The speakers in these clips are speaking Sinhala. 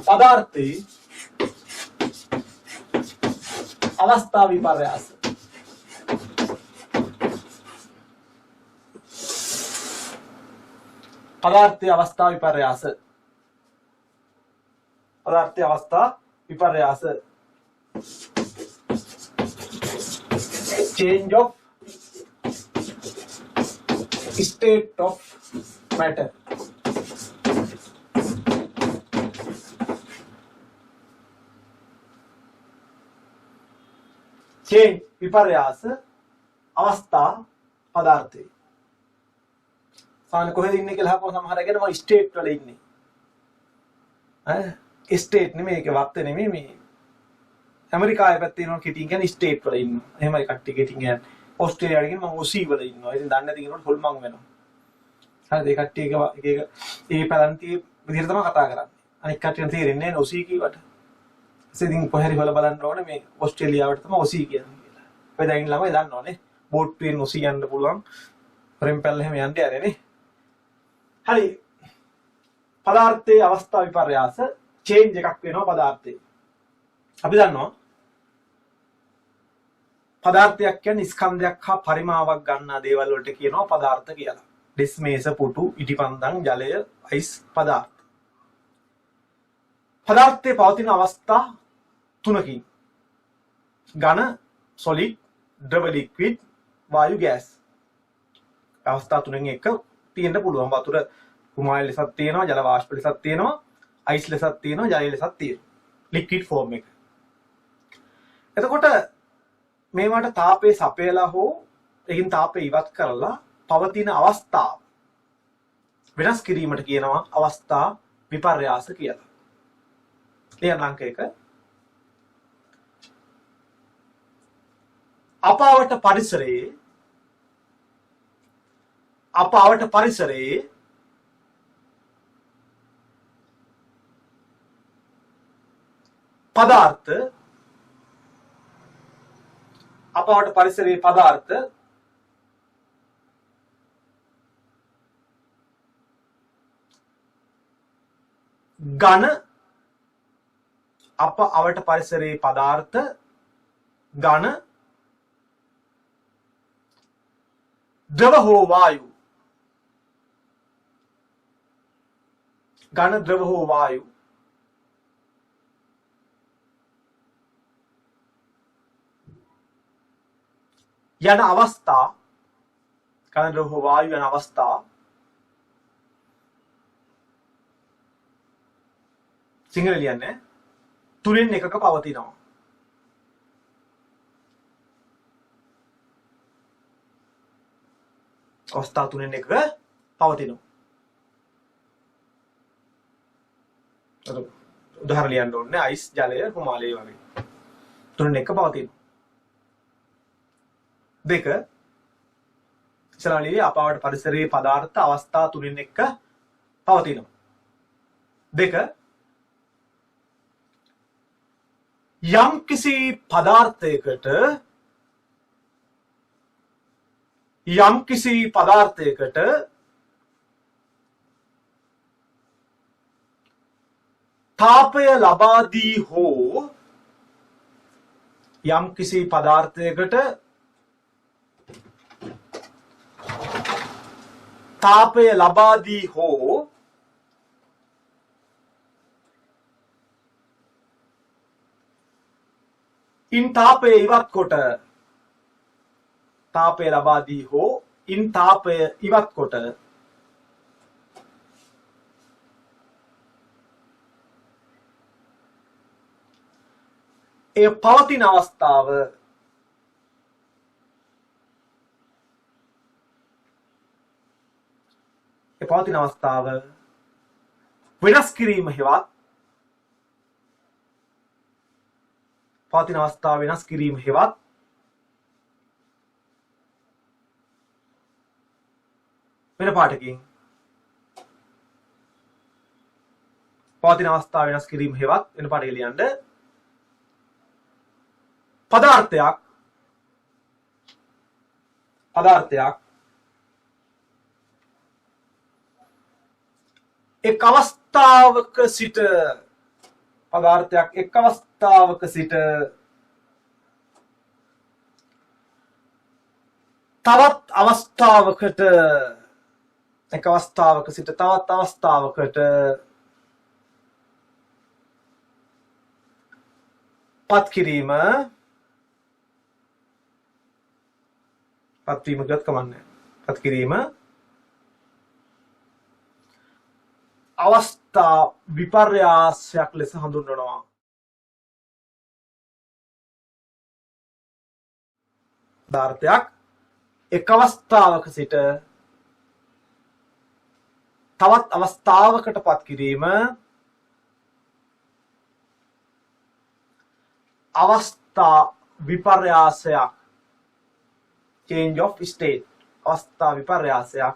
पदार्थे अवस्था विपर्यास पदार्थे अवस्था विपर्यास पदार्थे अवस्था विपर्यास change of state of matter change विपर्यास अवस्था पदार्थे सान कोහෙද ඉන්නේ කියලා අහපුවම සමහර අය කියනවා ස්ටේට් වල ඉන්නේ ඈ ස්ටේට් නෙමෙයි ඒක වත්තේ නෙමෙයි මේ ඇමරිකාවේ පැත්තේ ඉන්නවා කිටින් කියන්නේ ස්ටේට් වල ඉන්නවා එහෙමයි කට්ටිය කිටින් කියන්නේ ඕස්ට්‍රේලියාවට කියන මම ඔසී වල ඉන්නවා ඉතින් දන්නේ නැති කෙනෙකුට හොල්මන් වෙනවා හරිද ඒ කට්ටිය එක ඒ පැලන්තිය විදිහට තමයි කතා කරන්නේ අනික කට්ටියන් තේරෙන්නේ නැහැ ඔසී කීවට ඉතින් කොහරි හොල බලන්න ඕනේ මේ ඕස්ට්‍රේලියාවට තමයි ඔසී කියන්නේ කියලා ඔය දැන් ළමයි දන්නවනේ බෝට්ටුවෙන් ඔසී යන්න පුළුවන් ප්‍රෙම්පල් එහෙම යන්න යන්නේ නේ हरी पदार्थे अवस्था विपर्यास चेंज එකක් වෙනවා පදාර්ථේ අපි දන්නවා පදාර්ථයක් කියන්නේ ස්කන්ධයක් හා පරිමාවක් ගන්නා දේවල් වලට කියනවා පදාර්ථ කියලා. ඩිස් මේස පුටු ඉටිපන්දම් ජලය අයිස් පදාර්ථ. පදාර්ථයේ පවතින අවස්ථා තුනකින් ඝන සොලිඩ් ද්‍රව ලික්විඩ් වායු ගෑස් අවස්ථා තුනෙන් එක තියෙන්න පුළුවන් වතුර කුමාල ලෙසක් තියෙනවා ජල වාෂ්ප ලෙසක් තියෙනවා අයිස් ලෙසක් තියෙනවා ජලය ලෙසක් තියෙනවා ලික්විඩ් ෆෝම් එක. එතකොට මේවට තාපය සපයලා හෝ එකින් තාපය ඉවත් කරලා පවතින අවස්ථාව වෙනස් කිරීමට කියනවා අවස්ථා විපර්යාස කියලා. ලියන අංක 1 අපාවට පරිසරයේ पदार्थ अपावट परिसरे पदार्थ ඝන अपावट परिसरे पदार्थ ඝන द्रव हो वायु ඝන द्रव हो वायु යන අවස්ථා ඝන द्रव हो वायु යන අවස්ථා සිංහල ලියන්නේ තුනෙන් එකක පවතිනවා. අවස්ථා තුනෙන් එකක පවතිනවා. උදාහරණ ලියන්න ඕනේ අයිස් ජලය හිමාලය වගේ තුනෙන් එකක පවතිනවා. දෙක ඉස්සරහදී අපාවට පරිසරයේ පදාර්ථ අවස්ථා තුනෙන් එක පවතිනවා. දෙක යම් කිසි පදාර්ථයකට තාපය ලබා දී හෝ යම් කිසි පදාර්ථයකට तापය ලබා දී හෝ ඉන් තාපය ඉවත් කොට තාපය ලබා දී හෝ ඉන් තාපය ඉවත් කොට ඒ පවතින අවස්ථාව පවතින අවස්ථාව වෙනස් කිරීම හෙවත් පවතින අවස්ථාව වෙනස් කිරීම හෙවත් වෙන පාඩකින් පවතින අවස්ථාව වෙනස් කිරීම හෙවත් වෙන පාඩක ලියන්න පදාර්ථයක් එක් අවස්ථාවක සිට පදාර්ථයක් එක් අවස්ථාවක සිට තවත් අවස්ථාවකට එක අවස්ථාවක සිට තවත් අවස්ථාවකට පත් කිරීම පත්වීම කියත් කමන්නේ පත් කිරීම අවස්ථා විපර්යාසයක් ලෙස හඳුන්වනවා. පදාර්ථයක් එක් අවස්ථාවක සිට තවත් අවස්ථාවකට පත් කිරීම අවස්ථා විපර්යාසයක් change of state අවස්ථා විපර්යාසයක්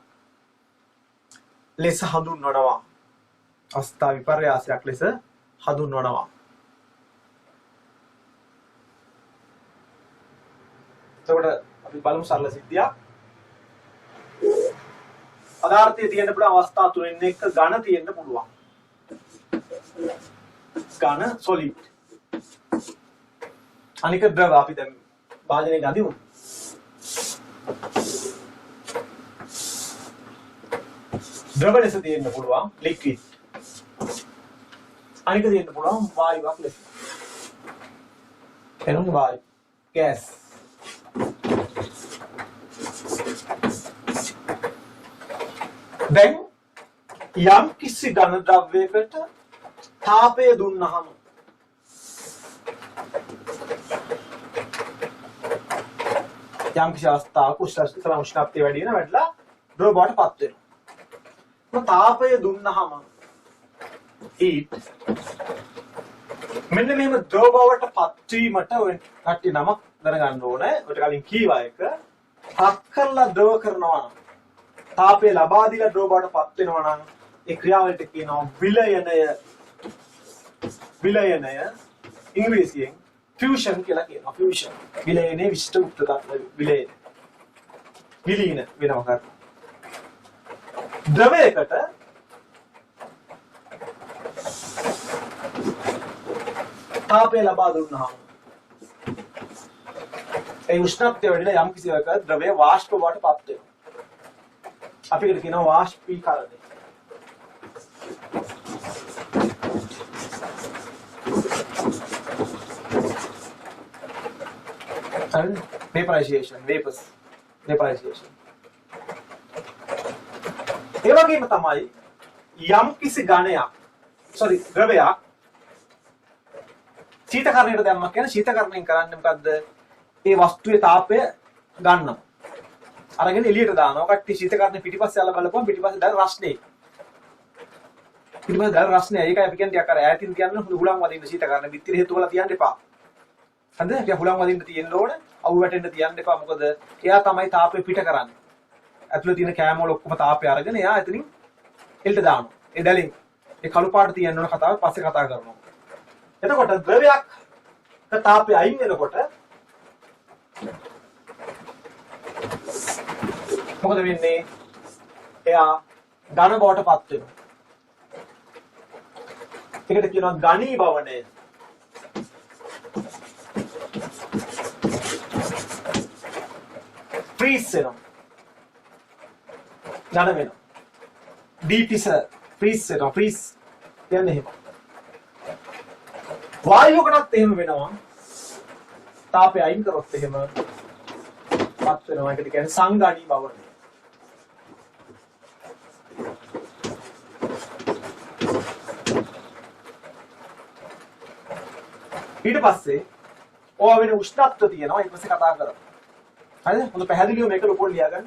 ලෙස හඳුන්වනවා. අවස්ථා විපර්යාසයක් ලෙස හඳුන්වනවා. එතකොට අපි බලමු සරල සිද්ධියක්. පදාර්ථයේ තියෙන්න පුළුවන් අවස්ථා තුනෙන් එක ඝන තියෙන්න පුළුවන්. ඝන solid. අනික ද්‍රව අපි දැන් භාජනයේ ගදිමු. ද්‍රව ලෙස තියෙන්න පුළුවන් liquid. අනික තියෙන්න පුළුවන් වායුවක් ලෙස. එනම් වායු gas. දැන් යම් කිසි ඝන ද්‍රව්‍යයකට තාපය දුන්නහම යම් කිසි අවස්ථාවක උෂ්ණත්වය වැඩි වෙන වැඩිලා ද්‍රව බවට පත් වෙනවා. තාපය දුන්නහම heat මෙන්න මෙහෙම ද්‍රව බවට පත් වීමට ඔය කට්ටිය නමක් දැනගන්න ඕනේ. ඔයාලට කලින් කීවා එක පත් කරලා ද්‍රව කරනවා නම් තාපය ලබා දීලා ද්‍රව බවට පත් වෙනවා නම් ඒ ක්‍රියාවලියට කියනවා විලයනය ඉංග්‍රීසියෙන් fusion කියලා කියනවා. fusion විලයනේ විශිෂ්ට උත්තරයක් විලයන විලීන වෙනවා කරනවා. ද්‍රවයකට තාපය ලබා දුන්නාම ඒ උෂ්ණත්වය වැඩිලා යම් කිසි එක ද්‍රවය වාෂ්ප බවට පත් වෙනවා. අපි ඒකට කියනවා වාෂ්පීකරණය. and vaporization vaporization ඒ වගේම තමයි යම් කිසි ඝනයක් ද්‍රවයක් ශීතකරණයට දැම්මක් කියන ශීතකරණයෙන් කරන්නේ මොකද්ද? ඒ වස්තුවේ තාපය ගන්නවා. අරගෙන එළියට දානවා. කට්ටිය ශීතකරණය පිටිපස්සේ අල්ල බලපුවම පිටිපස්සේ දැන් රස්නේ. පිටිපස්සේ දැන් රස්නේ. ඒකයි අපි කියන්නේ ටිකක් අර ඈතින් තියන්න හුලං වදින්න ශීතකරණය පිටිරි හේතු වල තියන්න එපා. හරිද? ටික හුලං වදින්න තියෙන්න ඕන. අවු වැටෙන්න තියන්න එපා. මොකද එයා තමයි තාපය පිට කරන්නේ. ඇතුළේ තියෙන කෑම වල ඔක්කොම තාපය අරගෙන එයා එතනින් එළියට දානවා. ඒ දැලින් ඒ කළු පාට තියන්න ඕන කතාව පස්සේ කතා කරනවා. එතකොට ද්‍රවයක් තාපය අයින් වෙනකොට මොකද වෙන්නේ? එයා ඝන බවට පත් වෙනවා. ඒකට කියනවා ඝනීභවණය. ෆ්‍රීස් වෙනවා. ඝන වෙනවා. ඩීපිස ෆ්‍රීස් වෙනවා. ෆ්‍රීස් කියන්නේ එහෙම. වායුවකටත් එහෙම වෙනවා. තාපය අයින් කරොත් එහෙම පත් වෙනවා. ඒකට කියන්නේ සංඝනීභවණය. ඊට පස්සේ ඕවා වෙන උෂ්ණත්ව තියෙනවා. ඊට පස්සේ කතා කරමු. හරිද? හොඳ පැහැදිලිව මේක ලොකුට ලියාගන්න.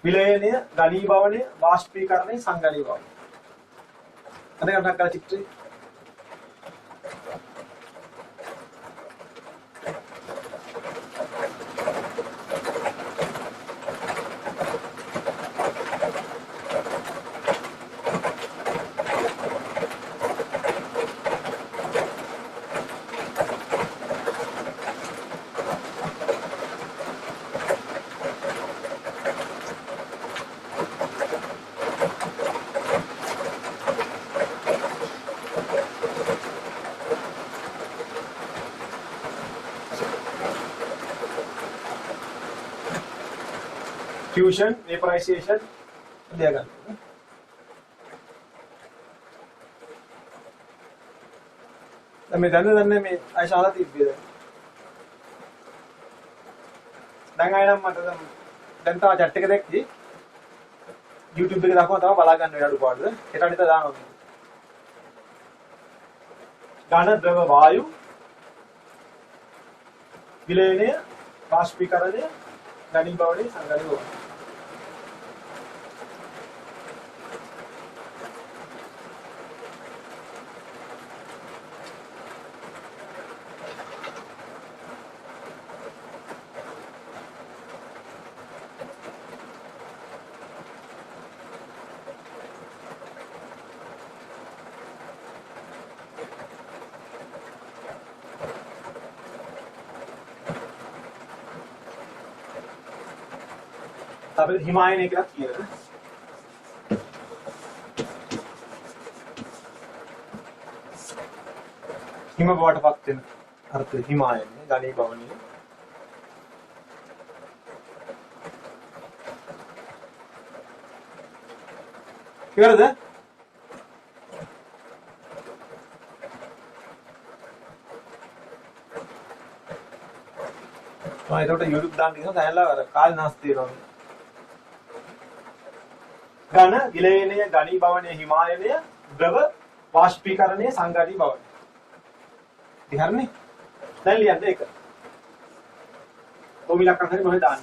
විලයනය, ඝනීභවණය, වාෂ්පීකරණය, සංඝනීභවණය. අද ගන්න කල චිත්‍රය. फ्यूजन वेपराइजेशन लिया गया मैं දන්නේ මේ අයිෂාලා තිබ්බේද දැන් අය නම් මට දැන් තව chat එක දැක්කේ YouTube එකේ දාපුවා තව බලා ගන්න වෙලාව අඩුපාඩුද ඒකට අනිත දානවා ඝන ද්‍රව වායු විලයනය වාෂ්පීකරණය ඝනීභවනය සංඝනීභවනය අපි හිමායනය කියලා කියනවා. හිම බවටපත් වෙන අර්ථය හිමායනය, ඝනීභවනය. ඉවරද? ඒකට YouTube දාන්න කියන දැනලා අර කාල් නාස්ති වෙනවා. ඝන විලයනය ඝනීභවනය හිමායනය ද්‍රව වාෂ්පීකරණය සංඝනීභවනය ඉතින් දැන් ලියන්න ඒක කොහොම ඉලක්කම් හරි මොකද දාන්න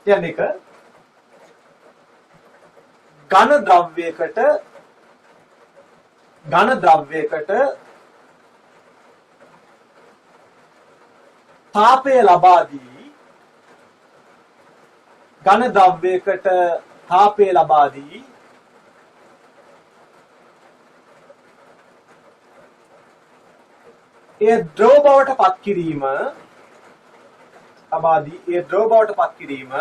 කියන්නේ එක ඝන ද්‍රව්‍යයකට තාපය ලබා දී ඝන ද්‍රව්‍යයකට තාපය ලබා දී ඒ ද්‍රව බවට පත් කිරීම ලබා දී ඒ ද්‍රව බවට පත් කිරීම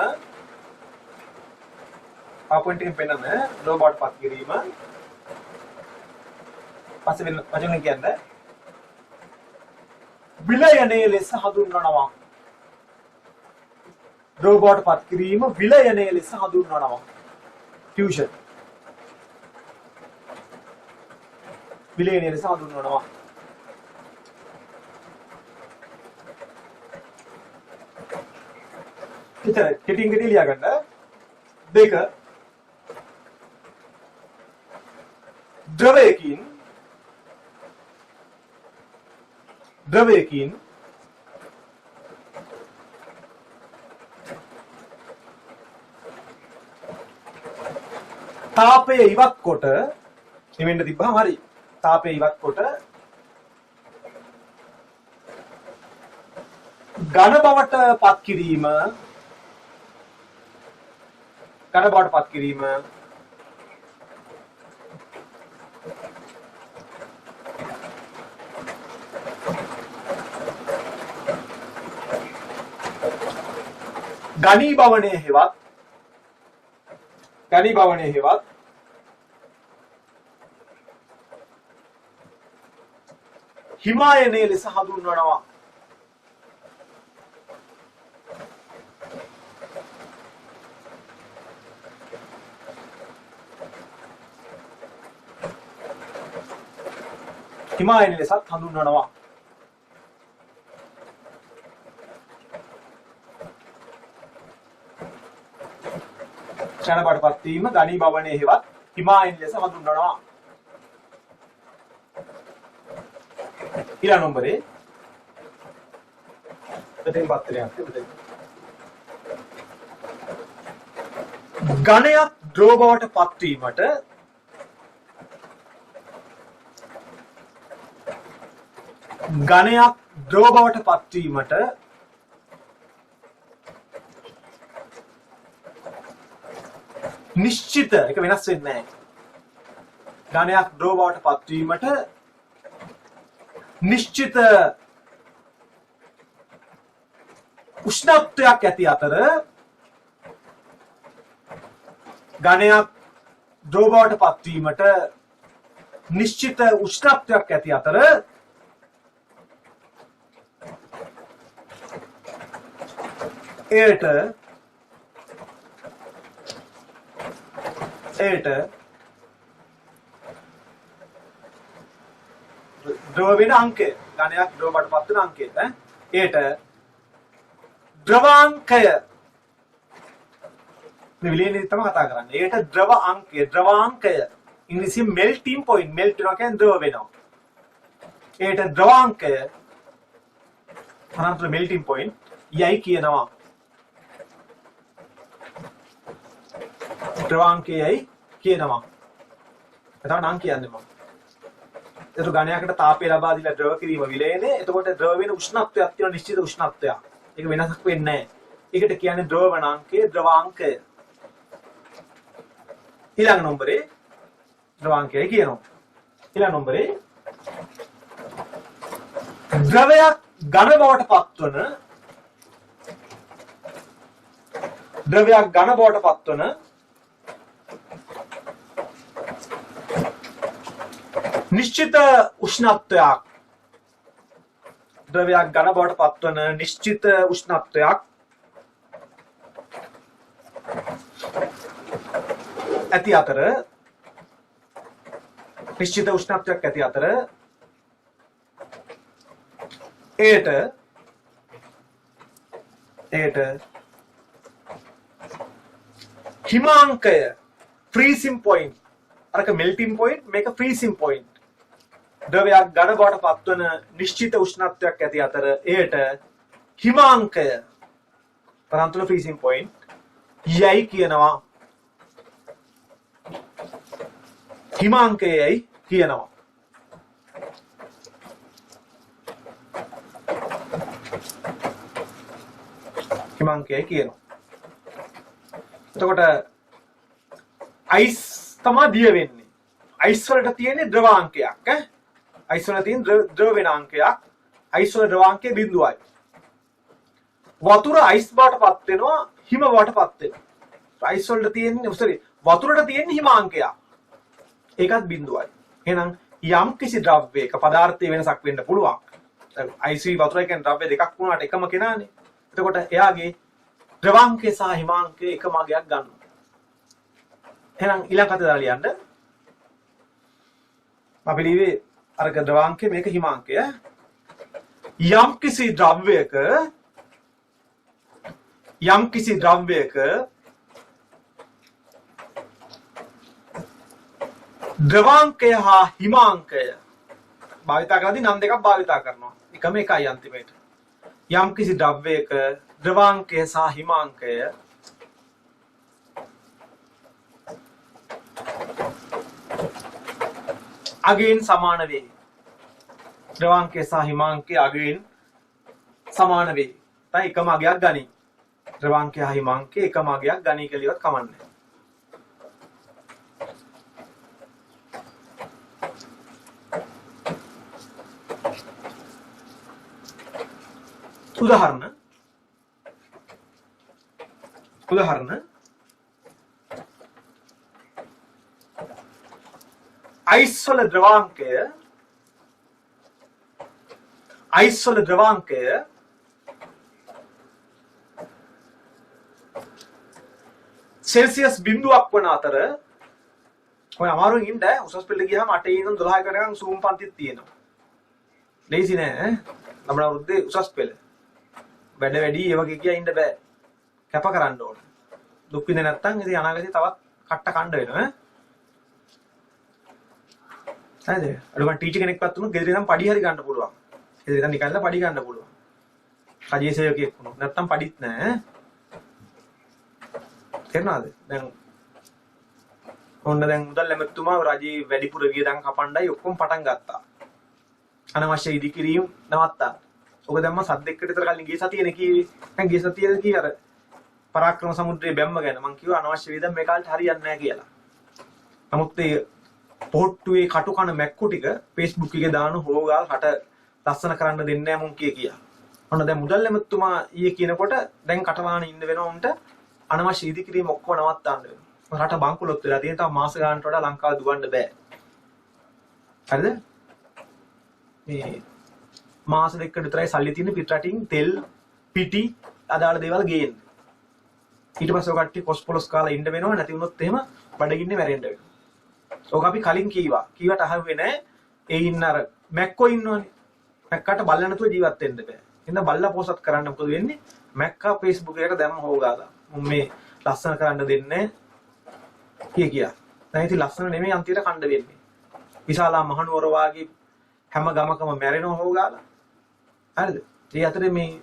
PowerPoint එකෙන් පෙන්නන ද්‍රව බවට පත් කිරීම පස්සේ වෙන වචන කියන්නේ විලයනයේ ලෙස හඳුන්වනවා ද්‍රව බවට පත් කිරීම විලයනයේ ලෙස හඳුන්වනවා ෆියුෂන් විලයනයේ ලෙස හඳුන්වනවා ඉතින් කෙටින් ලියා ගන්න දෙක ද්‍රවයකින් තාපය ඉවත් කොට නිවෙන්න තිබ්බහම හරි තාපය ඉවත් කොට ඝන බවට පත් කිරීම ඝනීභවනය හේවත් හිමායනය ලෙස හඳුන්වනවා හිමායනය ලෙසත් හඳුන්වනවා ක්ෂණ බවටපත් වීම ඝනීභවනය හේවත් හිමායනය ලෙස හඳුන්වනවා ඊළඟ නම්බරේ දෙතින් පත්‍රයක් ඝනයක් ද්‍රව බවට පත් වීමට නිශ්චිත එක වෙනස් වෙන්නේ නැහැ ඝනයක් ද්‍රව බවට පත් වීමට නිශ්චිත උෂ්ණත්වයක් ඇති අතර ඝනයක් ද්‍රව බවට පත් වීමට නිශ්චිත උෂ්ණත්වයක් ඇති අතර එයට ද්‍රව වෙන අංකය ඝනයක් ද්‍රව බඩපත් වෙන අංකය එයට ද්‍රවාංකය මේ විලේනේ තමයි කතා කරන්නේ. එයට ද්‍රවාංකය ඉංග්‍රීසියෙන් melting point melt වෙනවා කියන්නේ ද්‍රව වෙනවා. එයට ද්‍රවාංකය අනන්ත melting point යයි කියනවා. ද්‍රවාංකයයි කියනවා. එතකොට නම් කියන්නේ මම. ඒක ඝනයකට තාපය ලබා දීලා ද්‍රව කිරීම විලේනේ. එතකොට ද්‍රව වෙන උෂ්ණත්වයක් තියෙන නිශ්චිත උෂ්ණත්වයක්. ඒක වෙනසක් වෙන්නේ නැහැ. ඒකට කියන්නේ ද්‍රවණාංකය, ද්‍රවාංකය. ඊළඟ නම්බරේ ද්‍රවාංකයයි කියනවා. ඊළඟ නම්බරේ ද්‍රවයක් ඝන බවට පත්වන නිශ්චිත උෂ්ණත්වයක් ද්‍රවයක් ඝන බවට පත්වන නිශ්චිත උෂ්ණත්වයක් ඇති අතර නිශ්චිත උෂ්ණත්වයක් ඇති අතර එයට හිමාංකය freezing point අරක melting point මේක freezing point ද්‍රවයක් ඝන බවට පත්වන නිශ්චිත උෂ්ණත්වයක් ඇති අතර එයට හිමාංකය පරන්තුල freezing point යයි කියනවා. හිමාංකයයි කියනවා. හිමාංකයයි කියනවා. එතකොට අයිස් තමයි දිය වෙන්නේ. අයිස් වලට තියෙන ද්‍රවාංකයක් අයිස් වල තියෙන ද්‍රව වෙනාංකයක්. අයිස් වල ද්‍රවාංකය 0යි. වතුර අයිස් බවටපත් වෙනවා හිම බවටපත් වෙනවා. අයිස් වලට තියෙන්නේ වතුරට තියෙන හිමාංකයක්. ඒකත් 0යි. එහෙනම් යම් කිසි ද්‍රව්‍යයක පදාර්ථයේ වෙනසක් වෙන්න පුළුවන්. අයිස් වතුරයි කියන ද්‍රව්‍ය දෙකක් වුණාට එකම කෙනානේ. එතකොට එයාගේ ද්‍රවාංකය සහ හිමාංකය එකම අගයක් ගන්නවා. එහෙනම් ඊළඟ කතාව දාලා ලියන්න. අපි ලියුවේ අරක ද්‍රවාංකය මේක හිමාංකය. යම් කිසි ද්‍රව්‍යයක ද්‍රවාංකය හා හිමාංකය භාවිතා කරද්දී නම් දෙකක් භාවිතා කරනවා. එකම එකයි අන්තිමේට. යම් කිසි ද්‍රව්‍යයක ද්‍රවාංකය සහ හිමාංකය අගයෙන් සමාන වේ. ද්‍රවාංකය සහ හිමාංකය අගයෙන් සමාන වේ. තයි එකම අගයක් ගනි. ද්‍රවාංකය හා හිමාංකය එකම අගයක් ගනි කියලා ඉවත් කමන්නේ. උදාහරණ අයිස් වල ද්‍රවාංකය සෙල්සියස් 0ක් වන අතර ඔය අමාරුවෙන් ඉන්න උසස් පෙළට ගියාම 8 ඉඳන් 12 කරගන්න සූම් පන්තිත් තියෙනවා. ලේසි නෑ ළමන අවුරුද්දේ උසස් පෙළ. වැඩ වැඩි ඒ වගේ කියා ඉන්න බෑ. කැප කරන්න ඕන. දුක් විඳ නැත්තම් ඉතින් අනාගතේ තවත් කට්ට කණ්ඩ වෙනවා හරිද? අඩුගාන ටීචර් කෙනෙක්වත් වුණොත් ගෙදර ඉඳන් පඩි හරි ගන්න පුළුවන්. ගෙදර ඉඳන් නිකන්ලා පඩි ගන්න පුළුවන්. රජයේ සේවකයෙක් වුණොත් නැත්තම් පඩිත් නෑ. තේරුණාද? දැන් ඔන්න දැන් මුදල් ඇමතුමා රජයේ වැඩිපුර වියදම් කපණ්ඩයි ඔක්කොම පටන් ගත්තා. අනවශ්‍ය ඉදිකිරීම් නවත්තා. ඔක දැම්ම සද්දෙකට විතර කලින් ගිය සතියේනේ කිව්වේ. දැන් ගිය සතියේද කී අර පරාක්‍රම සමුද්‍රයේ බැම්ම ගැන මං කිව්වා අනවශ්‍ය වියදම් මේ කාලේට හරියන්නේ නැහැ කියලා. නමුත් ඒ පොට්ටුවේ කටු කන මැක්කු ටික Facebook එකේ දාන හොගාල් රට ලස්සන කරන්න දෙන්නේ නැහැ මුන් කිය. ඔන්න දැන් මුදල් ඇමතුමා ඊයේ කියනකොට දැන් කටවාන ඉන්න වෙනවා උන්ට අනවශ්‍ය ඉදිකිරීම් ඔක්කොම නවත්තන්න වෙනවා. රට බංකුලොත් වෙලා තියෙන තාම මාස ගානකට වඩා ලංකාව දුවන්න බෑ. හරිද? මේ මාස දෙකකට විතරයි සල්ලි තියෙන පිට රටින් තෙල් පිටි අදාළ දේවල් ගේන්න. ඊට පස්සේ ඔය කට්ටිය කොස්පොලොස් කාලා ඉන්න වෙනවා නැති වුණොත් එහෙම බඩගින්නේ මැරෙන්න වෙනවා. ඕක අපි කලින් කීවා. කීවට අහුවේ නැහැ. ඒ ඉන්න අර මැක්කෝ ඉන්නවනේ. මැක්කාට බල්ලා නැතුව ජීවත් වෙන්න බෑ. එහෙනම් බල්ලා පෝසත් කරන්න මොකද වෙන්නේ? මැක්කා Facebook එකට දැම්ම හොගාලා. මේ ලස්සන කරන්න දෙන්නේ කියා. දැන් ඉතින් ලස්සන නෙමෙයි අන්තිමට කණ්ඩ වෙන්නේ. විශාලා මහනුවර වාගේ හැම ගමකම මැරෙනව හොගාලා. හරිද? ඒ අතරේ මේ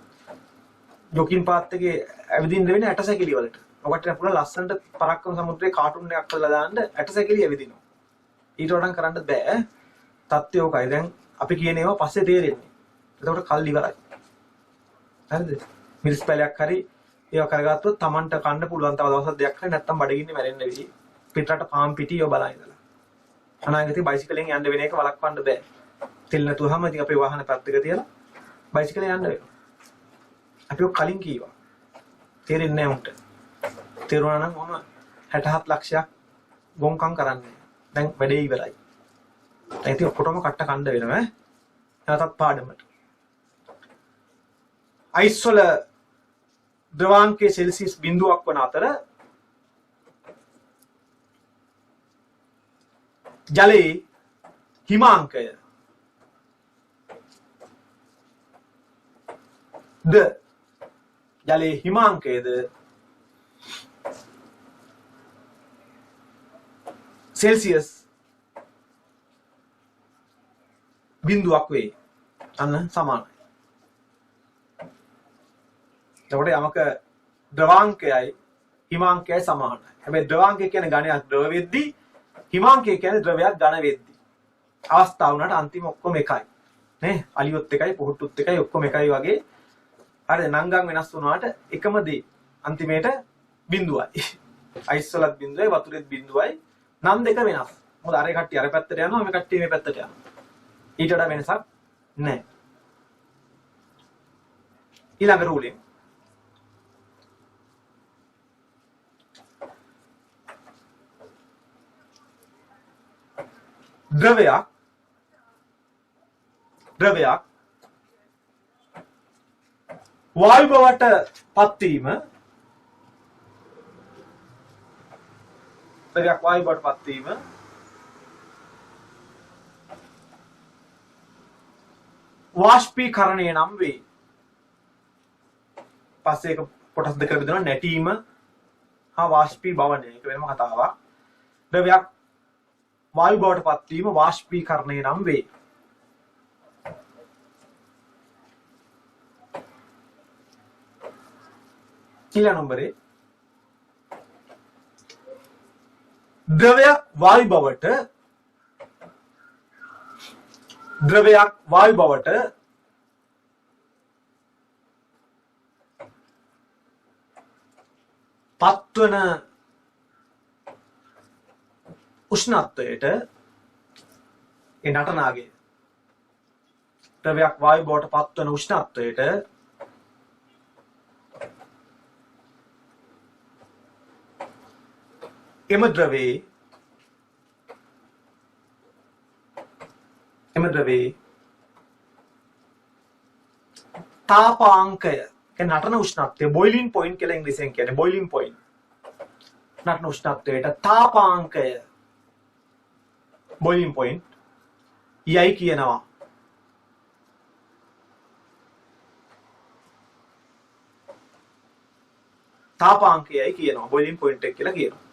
ජොකින් පාත් එකේ ඇවිදින්න වෙන්නේ ඇටසැකිලි වලට. ඔකට පුළුවන් ලස්සනට පරක්කම සමුද්‍රයේ කාටුන් එකක් කරලා දාන්න ඇටසැකිලි ඇවිදිනවා. ඊට වඩා කරන්න බෑ. තත්ත්වය ඕකයි. දැන් අපි කියන ඒවා පස්සේ තේරෙන්නේ. එතකොට කල් ඉවරයි. හරිද? මිරිස් පැලයක් හරි ඒව කරගත්තොත් Tamanට කන්න පුළුවන් තව දවසක් දෙකක් හරි නැත්තම් බඩගින්නේ මැරෙන්න වෙයි. පිටරට පාම් පිටිය ඔය බලන් ඉඳලා. අනාගතේ බයිසිකලෙන් යන්න වෙන එක වළක්වන්න බෑ. තෙල් නැතුවම ඉතින් අපේ වාහන පැත්තක තියලා බයිසිකලෙන් යන්න වෙනවා. අපි ඔය කලින් කීවා. තේරෙන්නේ නැහැ උන්ට. තේරුණා නම් මොන 67 ලක්ෂයක් ගොංකම් කරන්නේ. දැන් වැඩේ ඉවරයි. දැන් ඉතින් ඔක්කොටම කට්ට කණ්ඩ වෙනවා ඈ. නැවතත් පාඩමට. අයිස් වල ද්‍රවාංකයේ සෙල්සියස් බිඳුවක් වන අතර ජලයේ හිමාංකය ද ජලයේ හිමාංකයද සෙල්සියස් බිඳුවක් වේ. අන්න සමානයි. එතකොට යමක ද්‍රවාංකයයි හිමාංකයයි සමානයි. හැබැයි ද්‍රවාංකය කියන්නේ ඝනයක් ද්‍රව වෙද්දී හිමාංකය කියන්නේ ද්‍රවයක් ඝන වෙද්දී. අවස්ථාව උනට අන්තිම ඔක්කොම එකයි. නේ? අලියොත් එකයි පොහොට්ටුත් එකයි ඔක්කොම එකයි වගේ. හරිද? නංගම් වෙනස් වුණාට එකම දේ. අන්තිමේට බිඳුවයි. අයිස් වලත් බිඳුවයි වතුරෙත් බිඳුවයි. නම් දෙක වෙනස්. මොකද අර කට්ටිය අර පැත්තට යනවා මේ කට්ටිය මේ පැත්තට යනවා. ඊට වඩා වෙනසක් නැහැ. ඊළඟ රූලෙන් ද්‍රවයක් වායු බවට පත්වීම වාෂ්පීකරණය නම් වේ. පස්සේ එක කොටස් දෙකකට බෙදනවා නැටීම හා වාෂ්පීභවනය. ඒක වෙනම කතාවක්. ද්‍රවයක් වායු බවට පත්වීම වාෂ්පීකරණය නම් වේ. ඊළඟ නම්බරේ ද්‍රවයක් වායු බවට පත්වන උෂ්ණත්වයට ඒ නටනාගේ ද්‍රවයක් වායු බවට පත්වන උෂ්ණත්වයට එම ද්‍රවේ තාපාංකය කියන්නේ නටන උෂ්ණත්වය බොයිලින් පොයින්ට් කියලා ඉංග්‍රීසියෙන් කියන්නේ බොයිලින් පොයින්ට් නටන උෂ්ණත්වයට තාපාංකය බොයිලින් පොයින්ට් යයි කියනවා. තාපාංකයයි කියනවා බොයිලින් පොයින්ට් එක කියලා කියනවා.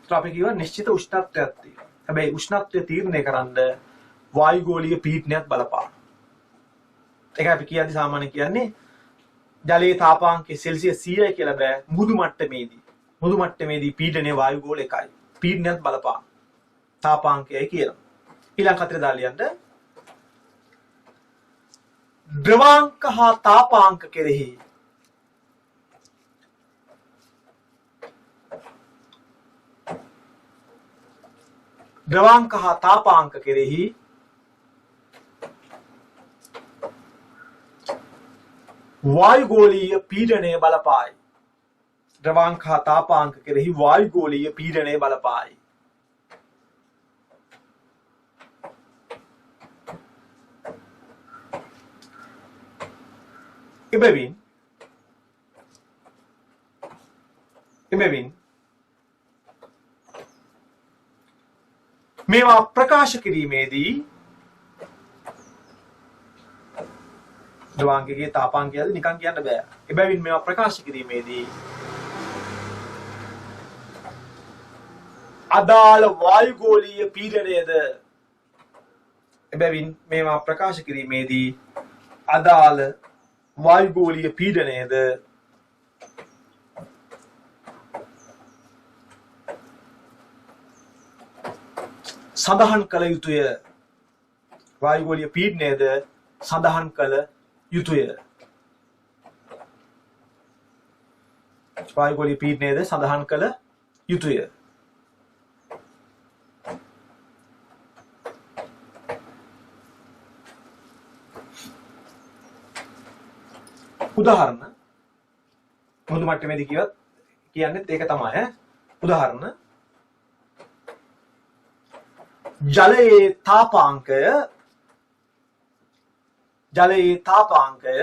අපි කියව නිශ්චිත උෂ්ණත්වයක් තියෙනවා. හැබැයි උෂ්ණත්වය තීරණය කරන්න වායුගෝලීය පීඩනයත් බලපානවා. ඒක අපි කියද්දි සාමාන්‍ය කියන්නේ ජලයේ තාපාංකය සෙල්සියස් 100යි කියලා බෑ. මුහුදු මට්ටමේදී පීඩනය වායුගෝල එකයි. පීඩනයත් බලපාන. තාපාංකයයි කියනවා. ඊළඟ කතරේ දාලා ලියන්න. ද්‍රවාංක හා තාපාංක කෙරෙහි ද්‍රවාංක හා තාපාංක කෙරෙහි වායුගෝලීය පීඩනය බලපායි. ද්‍රවාංක හා තාපාංක කෙරෙහි වායුගෝලීය පීඩනය බලපායි. එබැවින් මේවා ප්‍රකාශ කිරීමේදී ද්‍රවාංගයේ තාපාංගයද නිකන් කියන්න බෑ. එබැවින් මේවා ප්‍රකාශ කිරීමේදී අදාළ වායුගෝලීය පීඩනයද එබැවින් මේවා ප්‍රකාශ කිරීමේදී අදාළ වායුගෝලීය පීඩනයද සඳහන් කළ යුතුය. වායුගෝලීය පීඩනයද සඳහන් කළ යුතුය. වායුගෝලීය පීඩනයද සඳහන් කළ යුතුය. උදාහරණ මුහුදු මට්ටමේදී කියන්නේත් ඒක තමයි. උදාහරණ ජලයේ තාපාංකය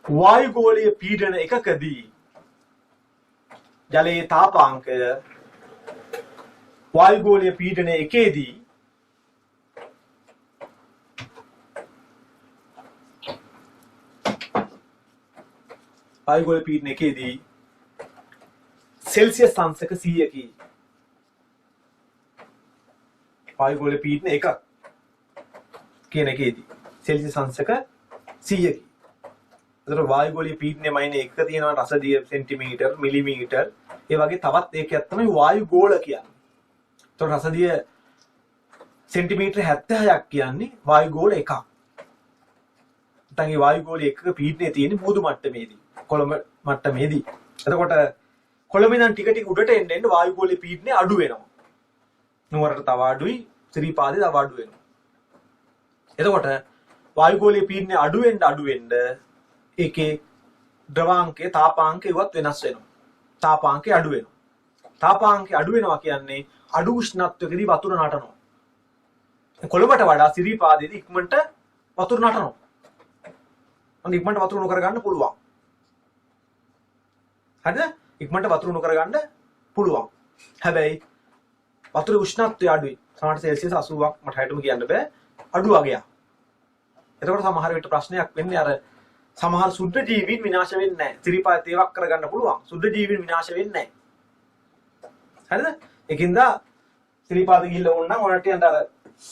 වායුගෝලීය පීඩන එකකදී ජලයේ තාපාංකය වායුගෝලීය පීඩන එකේදී වායුගෝලීය පීඩන එකේදී सेल्सियस अंशක 100කි. වායුගෝලීය පීඩන එකක් කියන එකේදී සෙල්සියස් අංශක 100කි. ඒතර වායුගෝලීය පීඩනය මයිනේ එක තියෙනවා රසදිය සෙන්ටිමීටර් මිලිමීටර් ඒ වගේ තවත් ඒකයක් තමයි වායුගෝල කියන්නේ. ඒතර රසදිය සෙන්ටිමීටර් 76ක් කියන්නේ වායුගෝල එකක්. නැත්නම් මේ වායුගෝලීය එකක පීඩනය තියෙන්නේ මුහුදු මට්ටමේදී කොළඹ මට්ටමේදී. එතකොට කොළඹ ඉඳන් ටික ටික උඩට එන්න එන්න වායුගෝලීය පීඩනය අඩු වෙනවා. නුවරට තව අඩුයි, සිරිපාදේ තව අඩු වෙනවා. එතකොට වායුගෝලීය පීඩනය අඩු වෙන්න ඒකේ ද්‍රවාංකයේ තාපාංකය ඉවත් වෙනස් වෙනවා. තාපාංකය අඩු වෙනවා. තාපාංකය අඩු වෙනවා කියන්නේ අඩු උෂ්ණත්වයකදී වතුර නටනවා. කොළඹට වඩා සිරිපාදේදී ඉක්මනට වතුර නටනවා. අන්න ඉක්මනට වතුර නොකර ගන්න පුළුවන්. හරිද? ඉක්මනට වතුර නොකර ගන්න පුළුවන්. හැබැයි වතුරේ උෂ්ණත්වය අඩුයි. සමහර සෙල්සියස් 80ක් මට හිතමු කියන්න බෑ. අඩු වගේක්. එතකොට සමහර විට ප්‍රශ්නයක් වෙන්නේ අර සමහර සුද්ධ ජීවීන් විනාශ වෙන්නේ නැහැ. සිරිපාද තේවක් කරගන්න පුළුවන්. සුද්ධ ජීවීන් විනාශ වෙන්නේ නැහැ. හරිද? ඒකින්ද සිරිපාද ගිහිල්ලා ඕනනම් ඔයාලට යන්න අර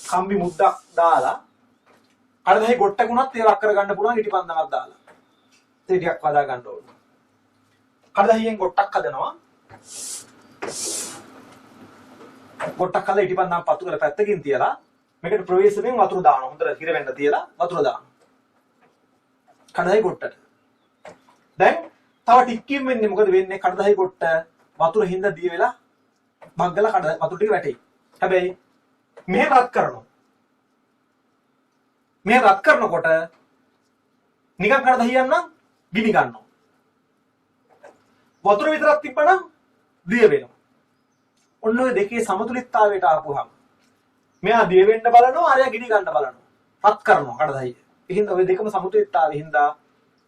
කම්බි මුද්දක් දාලා අර දහයි ගොට්ටකුණත් තේවක් කරගන්න පුළුවන් ඉටිපන්දමක් දාලා. ඒ ටිකක් වදා ගන්න ඕන. කඩදාසියෙන් ගොට්ටක් හදනවා. ගොට්ටක් හදලා ඉටිපන්දම් පත්තු කරලා පැත්තකින් තියලා මේකට ප්‍රවේශයෙන් වතුර දානවා. හොඳට හිර වෙන්න තියලා වතුර දානවා. කඩදාසි ගොට්ටට. දැන් තව ටිකකින් වෙන්නේ මොකද වෙන්නේ? කඩදාසි ගොට්ට වතුර හින්දා දිය වෙලා බග්ගලා කඩදාසි වතුර ටික වැටෙයි. හැබැයි මෙහෙම රත් කරනවා. මෙහෙම රත් කරනකොට නිකන් කඩදාසියක් නම් ගිනි ගන්නවා. වතුර විතරක් තිබ්බනම් දිය වෙනවා. ඔන්න ඔය දෙකේ සමතුලිතතාවයට ආපුහම මෙයා දිය වෙන්න බලනවා, අරයා ගිනි ගන්න බලනවා. රත් කරනවා කඩදාසිය. එහෙනම් ඔය දෙකම සමතුලිතතාවයෙන් හින්දා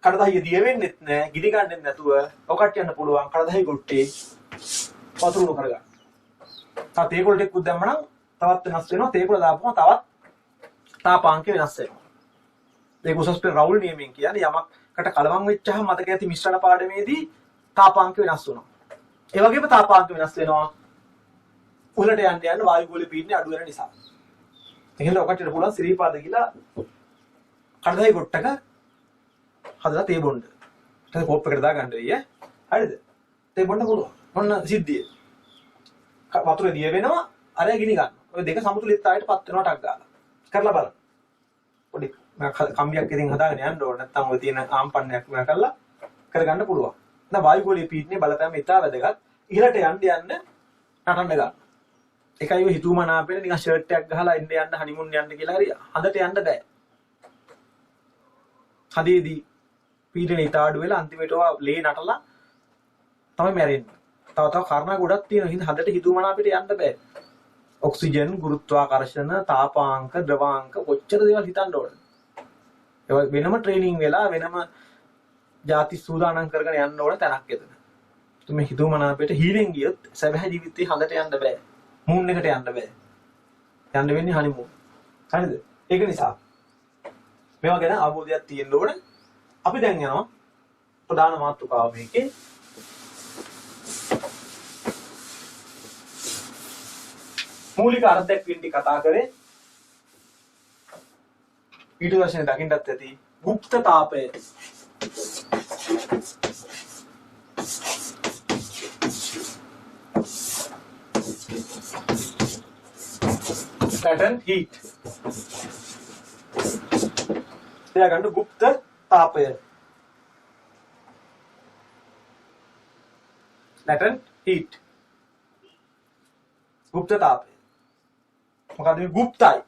කඩදාසිය දිය වෙන්නෙත් නෑ, ගිනි ගන්නෙත් නැතුව ඔකට යන්න පුළුවන් කඩදාසි ගොට්ටේ වතුර උණු කරගන්න. තා තේකොළ ටිකක් දැම්මනම් තවත් වෙනස් වෙනවා. තේකොළ දාපුවම තවත් තාපාංකය වෙනස් වෙනවා. ඒක උසස් පෙළ රවුල් නියමයෙන් කියන්නේ යමකට කලවම් වෙච්චහම මතක ඇති මිශ්‍රණ පාඩමේදී තාපාංක වෙනස් වෙනවා. ඒ වගේම තාපාංක වෙනස් වෙනවා උඩට යන්න වායුගෝලීය පීඩනය අඩු වෙන නිසා. එහෙනම් ඔකට පුළුවන් සිරිපාද කියලා කඩදාසි ගොට්ටක හදලා තේ බොන්න. ඊට කෝප් එකට දාගන්න වෙයි. හරිද? තේ බොන්න පුළුවන්. මොන සිද්ධිය? වතුර දිය වෙනවා, අරය ගිනි ගන්න. ඔය දෙක සමතුලිතතාවයටපත් වෙනවා ටක් ගාලා. කරලා බලන්න. පොඩි කම්බියක් ඉතින් හදාගෙන යන්න ඕන. නැත්නම් ඔය තියෙන ආම්පන්නයක් මෙයා කරලා කරගන්න පුළුවන්. දැන් වායුගෝලීය පීඩනයේ බලපෑම ඉතා වැදගත්. ඉහළට යන්න නටන්න ගන්න. එකයි ඔය හිතුවමනාපෙට නිකන් ෂර්ට් එකක් ගහලා යන්න හනිමුන් යන්න කියලා හරි හඳට යන්න බෑ. හදේදී පීඩනය ඉතා අඩු වෙලා අන්තිමට ඔය ලේ නටලා තමයි මැරෙන්නේ. තව කාරණා ගොඩක් තියෙනවා. හින්දා හදට හිතුවමනාපෙට යන්න බෑ. ඔක්සිජන්, ගුරුත්වාකර්ෂණ, තාපාංක, ද්‍රවාංක කොච්චර දේවල් හිතන්න ඕනද? ඒක වෙනම ට්‍රේනින් වෙලා වෙනම ಜಾති සූදානම් කරගෙන යන්න ඕන තැනක් එතන. තුමේ හිතුවමනාපයට හීනෙන් ගියොත් සැබෑ ජීවිතේ හඳට යන්න බෑ. මූන් එකට යන්න බෑ. යන්න වෙන්නේ හනිමූන්. හරිද? ඒක නිසා මේවා ගැන අවබෝධයක් තියෙන්න ඕන. අපි දැන් යනවා ප්‍රධාන මාතෘකාව මේකේ. මූලික අර්ථයක් වෙන්නේ කතා කරේ ඊට වශයෙන් දකින්නත් ඇති গুপ্ত තාපය. latent heat. එයාගන්න গুপ্ত තාපය. latent heat. গুপ্ත තාපය. මොකද්ද මේ গুপ্তයි?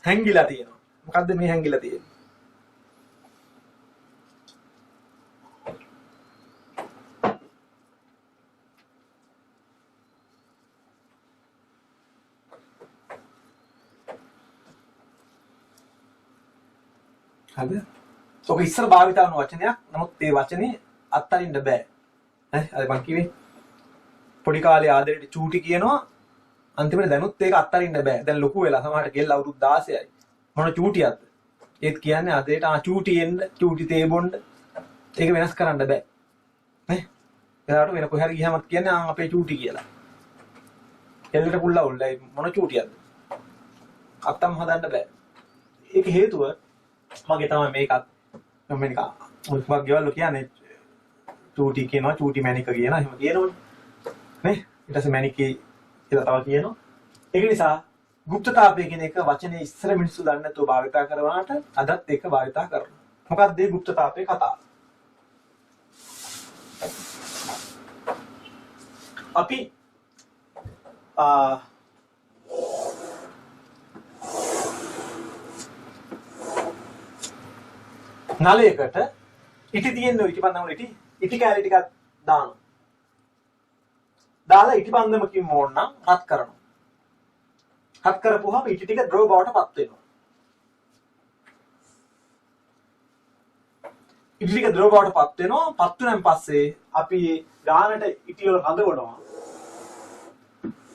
හැංගිලා තියෙනවා. මොකද්ද මේ හැංගිලා තියෙන්නේ? හරිද? ඔක ඉස්සර භාවිත කරන වචනයක්. නමුත් මේ වචනේ අත්හරින්න බෑ. අර මං කිව්වේ පොඩි කාලේ ආදරේට චූටි කියනවා. අන්තිමට දැනුත් ඒක අත්හරින්න බෑ. දැන් ලොකු වෙලා සමහරට ගෙල් අවුරුදු 16යි. මොන චූටියක්ද? ඒත් කියන්නේ ආදරේට චූටි එන්න, චූටි තේ බොන්න. ඒක වෙනස් කරන්න බෑ. නේ? එයාට වෙන කොහේ හරි ගියාමත් කියන්නේ අපේ චූටි කියලා. එල්ලට පුල්ලවුල් මොන චූටියක්ද? අත්තම් හදන්න බෑ. ඒක හේතුව මගේ තමයි මේකත් මම නිකන් මොකක් ගෙවල් කියන්නේ චූටි කියනවා චූටි මැනික කියනවා එහෙම කියනවනේ නේ ඊට පස්සේ මැනිකේ කියලා තව කියනවා ඒක නිසා গুপ্তතාපය කියන එක වචනේ ඉස්සර මිනිස්සු දන්නේ නැතුව භාවිතා කරනවාට අදත් ඒක භාවිතා කරනවා මොකක්ද මේ গুপ্তතාපයේ කතාව අපි නලයකට ඉටි තියෙන ඉටි පන්දම ඉටි කැලි ටිකක් දානවා. දාලා ඉටි පන්දමකින් මෝන්නම් රත් කරනවා. රත් කරපුවාම ඉටි ටික ද්‍රව බවට පත් වෙනවා. ඉටි ටික ද්‍රව බවට පත් වෙනවා. පත් වුණාන් පස්සේ අපි ගානට ඉටි වල රඳවනවා.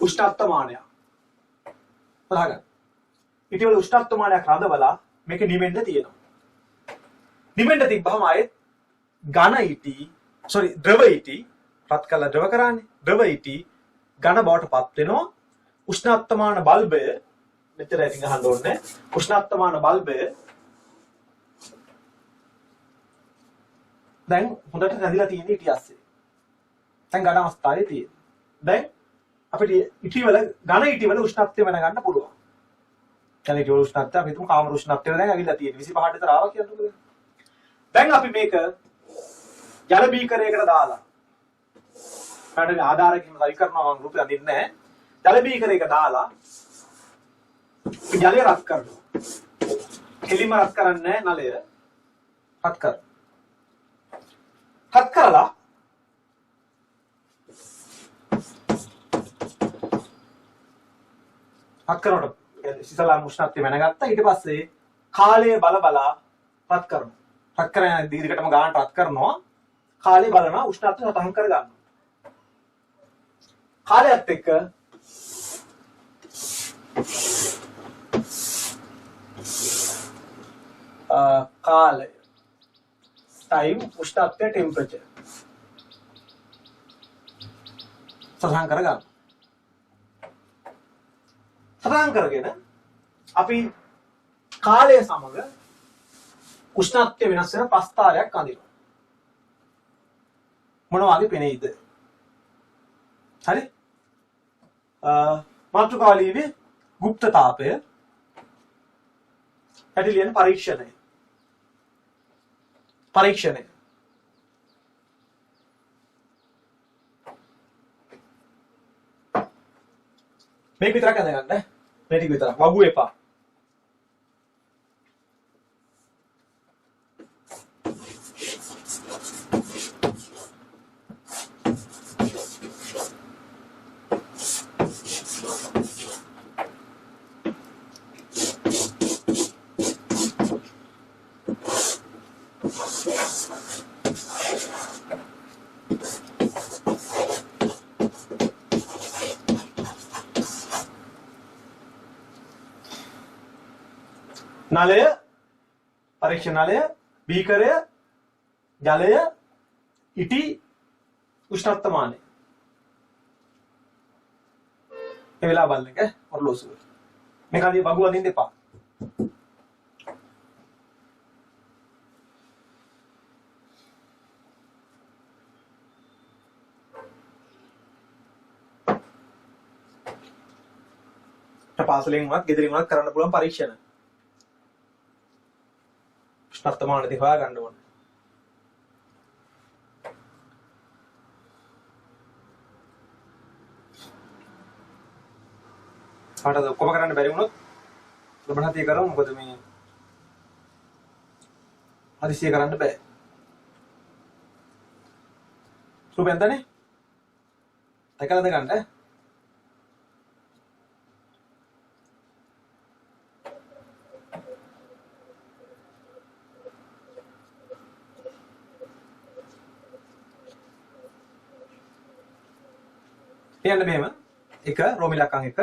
උෂ්ණත්වමානය. බලන්න. ඉටි වල උෂ්ණත්වමානයක් රඳවලා මේක නිවෙන්න තියෙනවා. නිවෙන්න තිබ්බම ආයෙත් ඝන ඉටි ද්‍රව ඉටි රත් කළා ද්‍රව කරන්නේ ද්‍රව ඉටි ඝන බවට පත් වෙනවා උෂ්ණත්වමාන බල්බය මෙතන ඉතින් අහන්න ඕනේ උෂ්ණත්වමාන බල්බය දැන් හොඳට රැඳිලා තියෙන ඉටි ඇස්සේ දැන් ඝන අවස්ථාවේ තියෙන දැන් අපිට ඉටි වල ඝන ඉටි වල උෂ්ණත්වය වෙනගන්න පුළුවන් ඝන ඉටි වල උෂ්ණත්වය අපි තුමු කාමර උෂ්ණත්වය දැන් ඇවිල්ලා තියෙන 25 විතර ආවා කියන්නකෝ දැන් අපි මේක ජල බීකරයකට දාලා මට ආධාරකින් සවි කරනවා මම රූපය අඳින්නේ නැහැ. ජල බීකරයක දාලා ජලය රත් කරනවා. එලිම රත් කරන්නේ නලය රත් කර. රත් කරලා රත් කරනකොට සිසලා උෂ්ණත්වය වෙනගත්තා. ඊට පස්සේ කාලය බල බලා රත් කරනවා. රත් කරන දිගටම ගානට රත් කරනවා කාලේ බලනවා උෂ්ණත්වය සතහන් කර ගන්නවා කාලයත් එක්ක කාලය ටයිම් උෂ්ණත්වය ටෙම්පරේචර් සතහන් කර ගන්නවා සතහන් කරගෙන අපි කාලය සමග උෂ්ණත්වය වෙනස් වෙන ප්‍රස්ථාරයක් අඳිනවා. මොන වගේ පෙනෙයිද? හරි? මාතෘකාවලියේ গুপ্ত තාපය ඇටිලියන පරීක්ෂණය. මේක විතරක් අඳගන්න. මේ ටික විතරක්. වගු එපා. නලය, පරීක්ෂණ නලය, බීකරය, ජලය, ඉටි, උෂ්ණත්මානය. මේ වෙලාව බලන්න එක ඔරලෝසුව. මේක අදින් බගු අදින්න එපා. පාසලෙන් වත් ගෙදරින් වත් කරන්න පුළුවන් පරීක්ෂණ. උෂ්ණත්මාන ඉතින් හොයා ගන්න ඕනේ. කාටද ඔක්කොම කරන්න බැරි වුණොත් ප්‍රබණතිය කරමු. මොකද මේ හදිසිය කරන්න බෑ. සුබෙන්දනේ. තකලද ගන්න. කියන්න මෙහෙම එක රෝමි ලක්කම් එක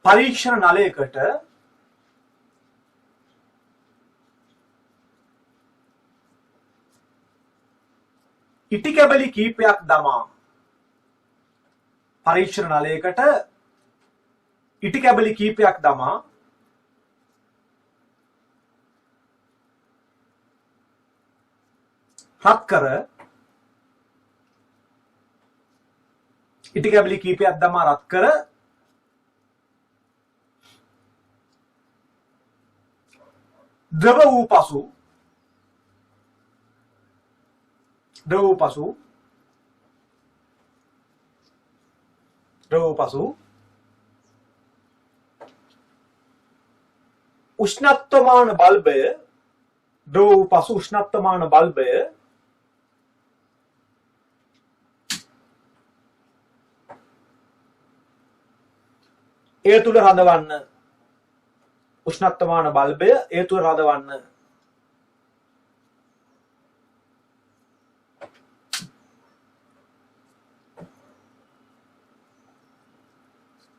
පරීක්ෂණ නලයකට ඉටි කැබලි කීපයක් දමා පරීක්ෂණ නලයකට ඉටි කැබලි කීපයක් දමා රත් කර ඉටි කැබලි කීපයක් දමා රත් කර ද්‍රව වූ පසු උෂ්ණත්වමාන බල්බය ඒ තුල රඳවන්න උෂ්ණත්වමාන බල්බය ඒ තුල රඳවන්න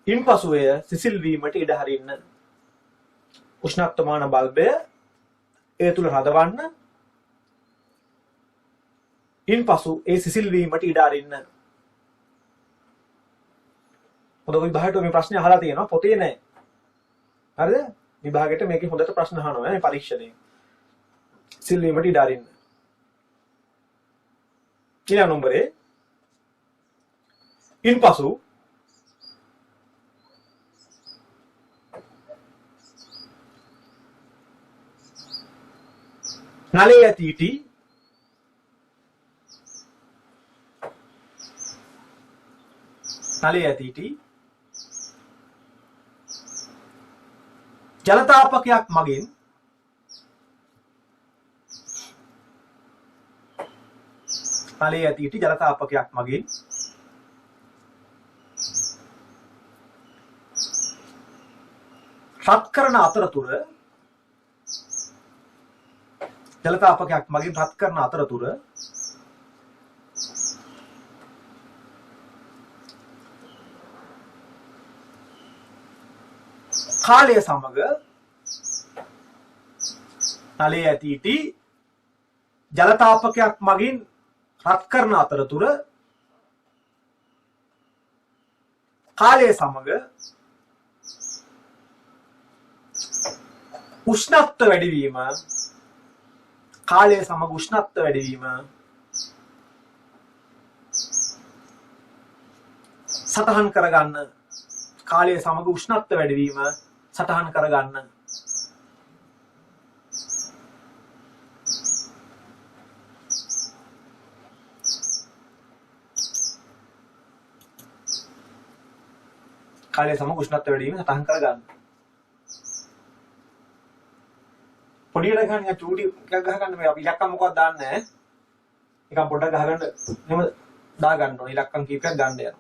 ඉන්පසු එය සිසිල් වීමට ඉඩ හරින්න උෂ්ණත්වමාන බල්බය ඒ තුල රඳවන්න ඉන්පසු ඒ සිසිල් වීමට ඉඩ අරින්න. පොත විභාගයට මේ ප්‍රශ්නේ අහලා තියෙනවා පොතේ නෑ. හරිද? විභාගයට මේකේ හොඳට ප්‍රශ්න අහනවා මේ පරීක්ෂණේ. සිසිල් වීමට ඉඩ අරින්න. ඊළඟ නම්බරේ ඉන්පසු නලයේ ඇති ඉටි ජලතාපකයක් මගින් රත් කරන අතරතුර කාලය සමග නලයේ ඇති ඉටි ජලතාපකයක් මගින් රත් කරන අතරතුර කාලය සමග උෂ්ණත්ව වැඩිවීම සටහන් කරගන්න කාලය සමග උෂ්ණත්ව වැඩිවීම සටහන් කරගන්න පොඩියට ගන්න යා චූටි එකක් ගහ ගන්න මේ අපි ඉලක්කම් මොකක්ද දාන්නේ නැහැ. නිකන් පොඩ්ඩක් ගහ ගන්න එහෙම දා ගන්න ඕනේ. ඉලක්කම් කීපයක් ගන්න යනවා.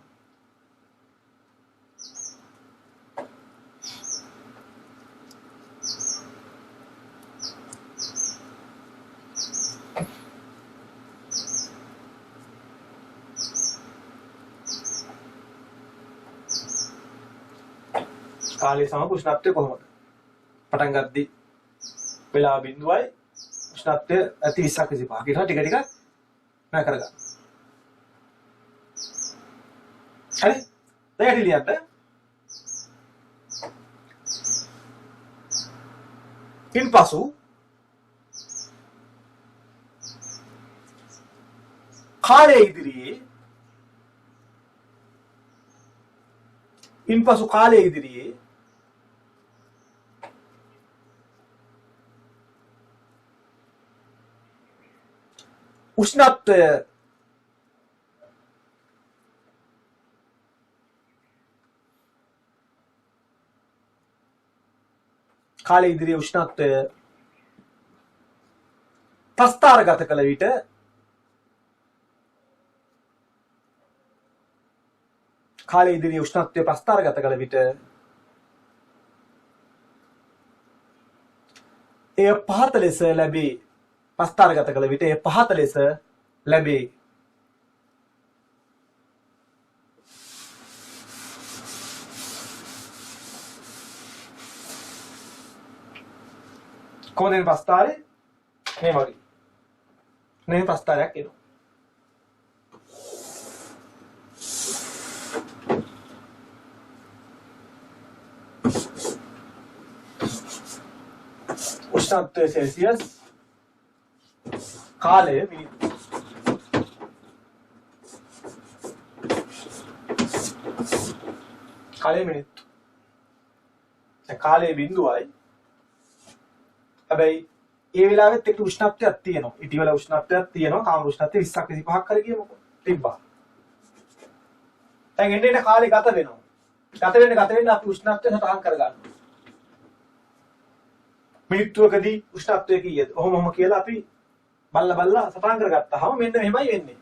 කාලය සමග උෂ්ණත්වය කොහොමද? පටන් ගද්දී වෙලාව බිඳුවයි උෂ්ණත්වය ඇති 20ක් 25ක්. ඊට ටික ටික නැ කරගන්න. හරි? දැන් ලියන්න. ඉන්පසු කාලය ඉදිරියේ උෂ්ණත්වය ප්‍රස්ථාරගත කළ විට එය පහත ලෙස ලැබේ. ප්‍රස්ථාරගත කළ විට එය පහත ලෙස ලැබේ. කොහොමද ප්‍රස්ථාරය? මේ වගේ. මේ ප්‍රස්ථාරයක් එනවා. උෂ්ණත්වය සෙල්සියස්, කාලය මිනිත්තු. කාලය බිඳුවයි. හැබැයි ඒ වෙලාවෙත් එක්ක උෂ්ණත්වයක් තියෙනවා. ඉටිවල උෂ්ණත්වයක් තියෙනවා. කාම උෂ්ණත්වය 20ක් 25ක් හරි කියමුකෝ. තිබ්බා. දැන් එන්න කාලය ගත වෙනවා. ගත වෙන්න අපි උෂ්ණත්වය සටහන් කරගන්නවා. මිනිත්තුවකදී උෂ්ණත්වය කීයද? ඔහොම කියලා අපි බල්ලා සටහන් කරගත්තාම මෙන්න මෙහෙමයි වෙන්නේ.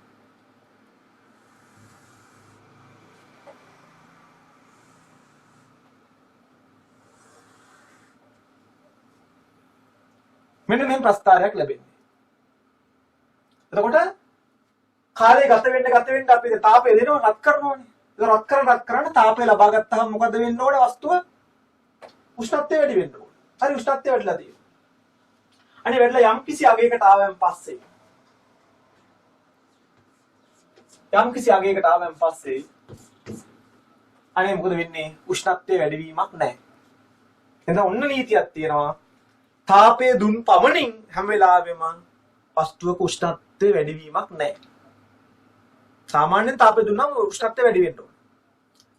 මෙන්න මේ ප්‍රස්ථාරයක් ලැබෙන්නේ. එතකොට කාලය ගත වෙන්න අපි තාපය දෙනවා රත් කරනවානේ. ඒක රත් කරන තාපය ලබා ගත්තාම මොකද වෙන්න ඕනේ? වස්තුව උෂ්ණත්වය වැඩි වෙන්න ඕනේ. හරි, උෂ්ණත්වය වැඩිලා තියෙනවා. අනේ වැඩිලා යම්කිසි අගයකට ආවම පස්සේ අනේ මොකද වෙන්නේ? උෂ්ණත්වය වැඩිවීමක් නැහැ. එහෙනම් ඔන්න නීතියක් තියෙනවා. තාපය දුන් පමණින් හැම වෙලාවෙම වස්තුවක උෂ්ණත්වය වැඩිවීමක් නැහැ. සාමාන්‍යයෙන් තාපය දුන්නාම උෂ්ණත්වය වැඩි වෙන්න ඕන.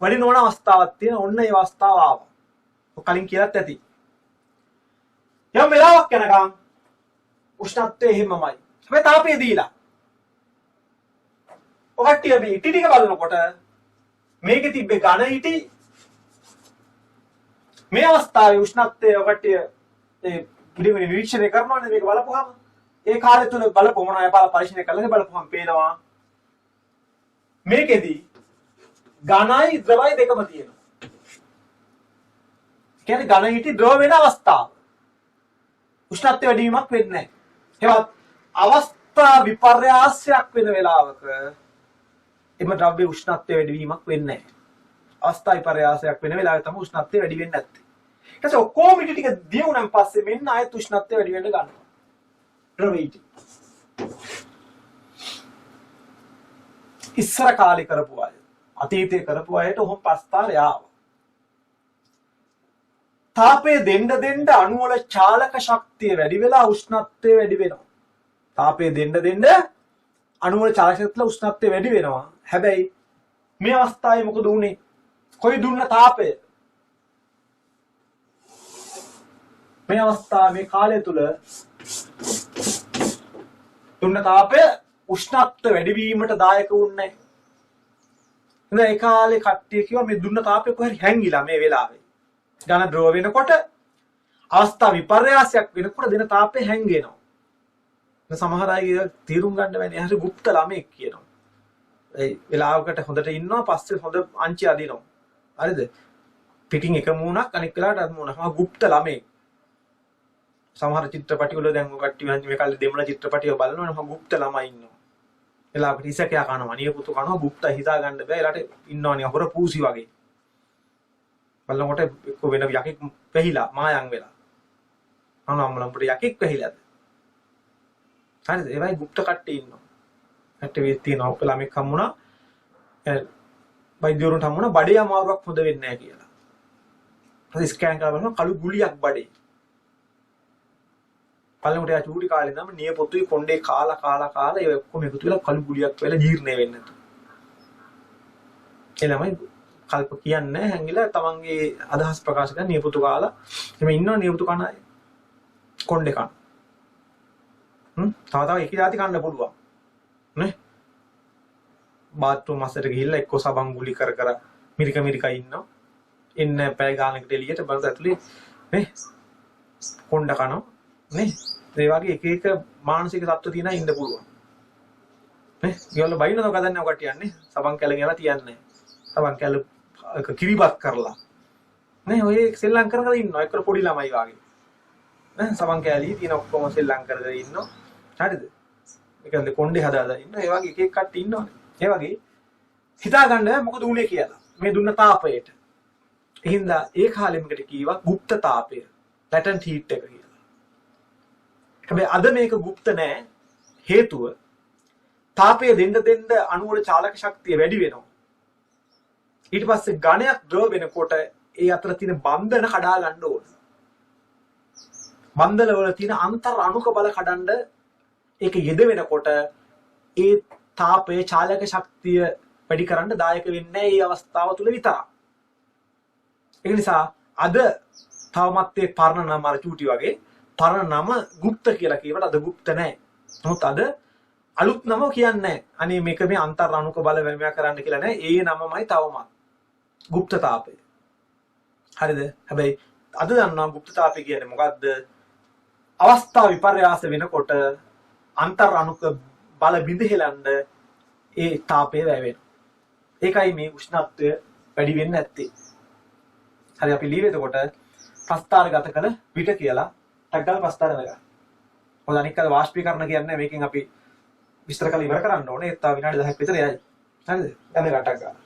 වැඩි නොවන අවස්ථාවක් තියෙනවා. ඔන්න ඒ අවස්ථාව ආවා. ඔය කලින් කියලාත් ඇති. යම් වෙලාවක් යනකම් උෂ්ණත්වය එහෙමමයි. හැබැයි තාපය දීලා. ඔකට්ටිය මේ ඉටි ටික බලනකොට මේකේ තිබ්බේ ඝන ඉටි. මේ අවස්ථාවේ උෂ්ණත්වය ඔකට්ටිය ඒ පිළිවෙල නිරීක්ෂණය කරනවානේ මේක බලපුවාම. ඒ කාලය තුල බලපුවම මොනවායි පරීක්ෂණය කළා බලපුවම පේනවා. මේකෙදි ඝනයි ද්‍රවයි දෙකම තියෙනවා. කියන්නේ ඝන ඉටි ද්‍රව වෙන අවස්ථාව. උෂ්ණත්වය වැඩිවීමක් වෙන්නේ නැහැ. ඒවත් අවස්ථා විපර්යාසයක් වෙන වෙලාවක එම ද්‍රව්‍ය උෂ්ණත්වය වැඩිවීමක් වෙන්නේ නැහැ. අවස්ථා විපර්යාසයක් වෙන වෙලාවේ තමයි උෂ්ණත්වය වැඩි වෙන්නේ නැත්තේ. ඊට පස්සේ ඔක්කොම ඉටි ටික දියුණන් පස්සේ මෙන්න ආයෙත් උෂ්ණත්වය වැඩි වෙන්න ගන්නවා. ද්‍රව ඉටි. ඉස්සර කාලේ කරපු අය, අතීතයේ කරපු අයට ඔහොම ප්‍රස්ථාරය ආවා. තාපය දෙන්න අණු වල චාලක ශක්තිය වැඩි වෙලා උෂ්ණත්වය වැඩි වෙනවා. තාපය දෙන්න අණු වල චාලක ශක්තිය උෂ්ණත්වය වැඩි වෙනවා. හැබැයි මේ අවස්ථාවේ මොකද වුනේ? කොයි දුන්න තාපය? මේ අවස්ථාවේ මේ කාලය තුල දුන්න තාපය උෂ්ණත්වය වැඩි වීමට දායක වුන්නේ නැහැ. ඒ කාලේ කට්ටිය කිව්වා මේ දුන්න තාපය කොහරි හැංගිලා මේ වෙලාවේ. ඝන ද්‍රව වෙනකොට අවස්ථා විපර්යාසයක් වෙනකොට දෙන තාපය හැංගෙනවා. සමහර අය තීරුම් ගන්න බැහැ. හරි গুপ্ত ළමෙක් කියනවා. ඒ වෙලාවකට හොඳට ඉන්නවා පස්සේ හොඳ අංචි අදිනවා. හරිද? පිටින් එක මූණක් අනෙක් වෙලාවට අර මූණක්. গুপ্ত ළමෙක්. සමහර චිත්‍රපටි වල දැන් ඔය කට්ටිය මේ කාලේ දෙමළ චිත්‍රපටිය බලනවනේ මම গুপ্ত ළමයි ඉන්නවා. එලාකට ඉසකයා කනවා, නියපොතු කනවා, গুপ্ত හිතා ගන්න බෑ. එලාට ඉන්නවනේ හොර පූසි වගේ. බලනකොට එක්ක වෙන යකෙක් පැහිලා මායම් වෙලා. අනම්මලම්පුට යකෙක් පැහිලාද. හරිද? ඒ වගේ গুপ্ত කට්ටිය ඉන්නවා. කට්ටිය වෙත් තියෙනවා. ඔක ළමෙක් හම්බුණා. වෛද්‍යවරුන්ට හම්බුණා බඩේ අමාරුවක් හොද වෙන්නේ නැහැ කියලා. ඊට ස්කෑන් කරලා බලනවා කළු ගුලියක් බඩේ. බලනකොට යා චූටි කාලේ ඉඳන්ම නියපොතුයි කොණ්ඩේ කාලා ඒ ඔක්කොම එකතු වෙලා කළු ගුලියක් වෙලා ජීර්ණය වෙන්නේ නැතු. ඒ ළමයි කල්ප කියන්නේ හැංගිලා තමන්ගේ අදහස් ප්‍රකාශ කරන නියපොතු කාලා එමෙ ඉන්නවා නියපොතු කන කොණ්ඩේ කන. තව එක જાති කන්න පුළුවන්. නේ? බාත්රූම් අස්සට ගිහිල්ලා එක්ක සබන් ගුලි කර මිරික ඉන්නවා. එන්න පැය ගානකට එළියට බලද ඇතුලේ නේ? කොණ්ඩ කනවා. නේ? ඒ වගේ එක මානසික තත්ත්ව තියෙනා ඉන්න පුළුවන්. නේ? ඒගොල්ලෝ බයිනව ගදන්නේ ඔකට යන්නේ. සබන් කැල ගෙනලා තියන්නේ. සබන් කැල කිරිබත් කරලා. නේ? ඔය සෙල්ලම් කර ඉන්නවා. එක්ක පොඩි ළමයි වගේ. නේ? සබන් කැලී තියෙන ඔක්කොම සෙල්ලම් කරගෙන ඉන්නවා. හරිද? ඒකන්ද කොණ්ඩේ හදාලා ඉන්න. ඒ වගේ එක කට්ටිය ඉන්නවනේ. ඒ වගේ හිතා ගන්න මොකද උනේ කියලා. මේ දුන්න තාපයට. එහෙනම් ඒ කාලෙමකට කීවා গুপ্ত තාපය. latent heat එක කියලා. හැබැයි අද මේක গুপ্ত නෑ. හේතුව තාපය දෙන්න අණු වල චාලක ශක්තිය වැඩි වෙනවා. ඊට පස්සේ ඝනයක් ද්‍රව වෙනකොට ඒ අතර තියෙන බන්ධන කඩා ගන්න ඕන. බන්ධන වල තියෙන අන්තර් අණුක බල කඩන්න ඒක යෙද වෙනකොට ඒ තාපයේ චාලක ශක්තිය වැඩි කරන්න දායක වෙන්නේ මේ අවස්ථාව තුල විතරයි. ඒ නිසා අද තවමත් ඒ පරණ නම අර චූටි වගේ පරණ නම গুপ্ত කියලා කියවට අද গুপ্ত නැහැ. නමුත් අද අලුත් නම කියන්නේ අනේ මේක මේ අන්තර් අණුක බල වැමයා කරන්න කියලා නෑ. ඒ නමමයි තවමත් গুপ্ত තාපය. හරිද? හැබැයි අද දන්නවා গুপ্ত තාපය කියන්නේ මොකද්ද? අවස්ථා විපර්යාස වෙනකොට අන්තර් අණුක බල බිඳහෙලන්න ඒ තාපය වැවෙනවා. ඒකයි මේ උෂ්ණත්වය වැඩි වෙන්නේ නැත්තේ. හරි අපි ලීව එතකොට ප්‍රස්ථාරගත කළ පිට කියලා ටග්ගල් ප්‍රස්ථාර වෙනවා. මොකද අනික අද වාෂ්පීකරණ කියන්නේ මේකෙන් අපි විස්තර කරලා ඉවර කරන්න ඕනේ. ඒ තා විනාඩි 10ක් විතර යයි. හරිද? දැන් මේ රටක් ගන්න.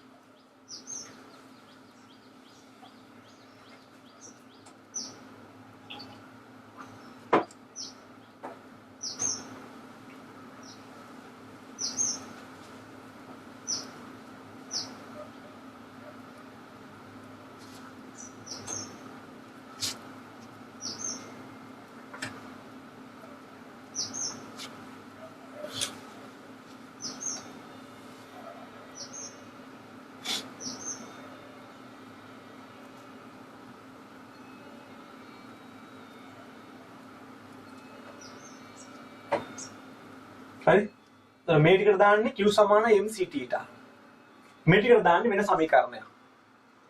හරි? මේ ටිකට දාන්නේ Q සමාන mc θ. මේ ටිකට දාන්නේ වෙන සමීකරණයක්.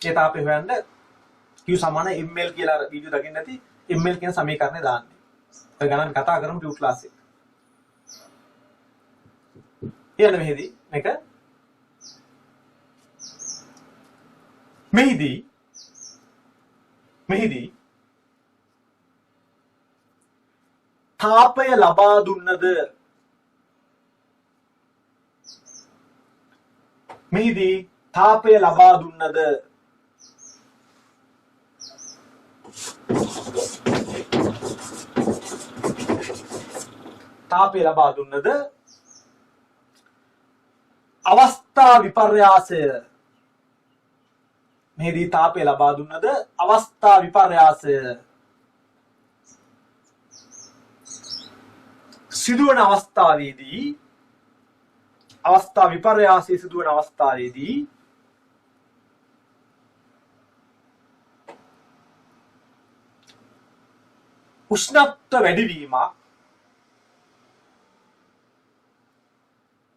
ඒ තාපේ හොයන්න Q සමාන ml කියලා අර වීඩියෝ දකින්න නැති ml කියන සමීකරණය දාන්නේ. ඔය ගණන් කතා කරමු ටියුට් ක්ලාස් එකේ. ඊළඟ මේක මෙහිදී තාපය ලබා දුන්නද අවස්ථා විපර්යාසය මෙහිදී තාපය ලබා දුන්නද අවස්ථා විපර්යාසය සිදුවන අවස්ථාවේදී අවස්ථා විපර්යාසයේ සිදුවන අවස්ථාවේදී උෂ්ණත්ව වැඩිවීමක්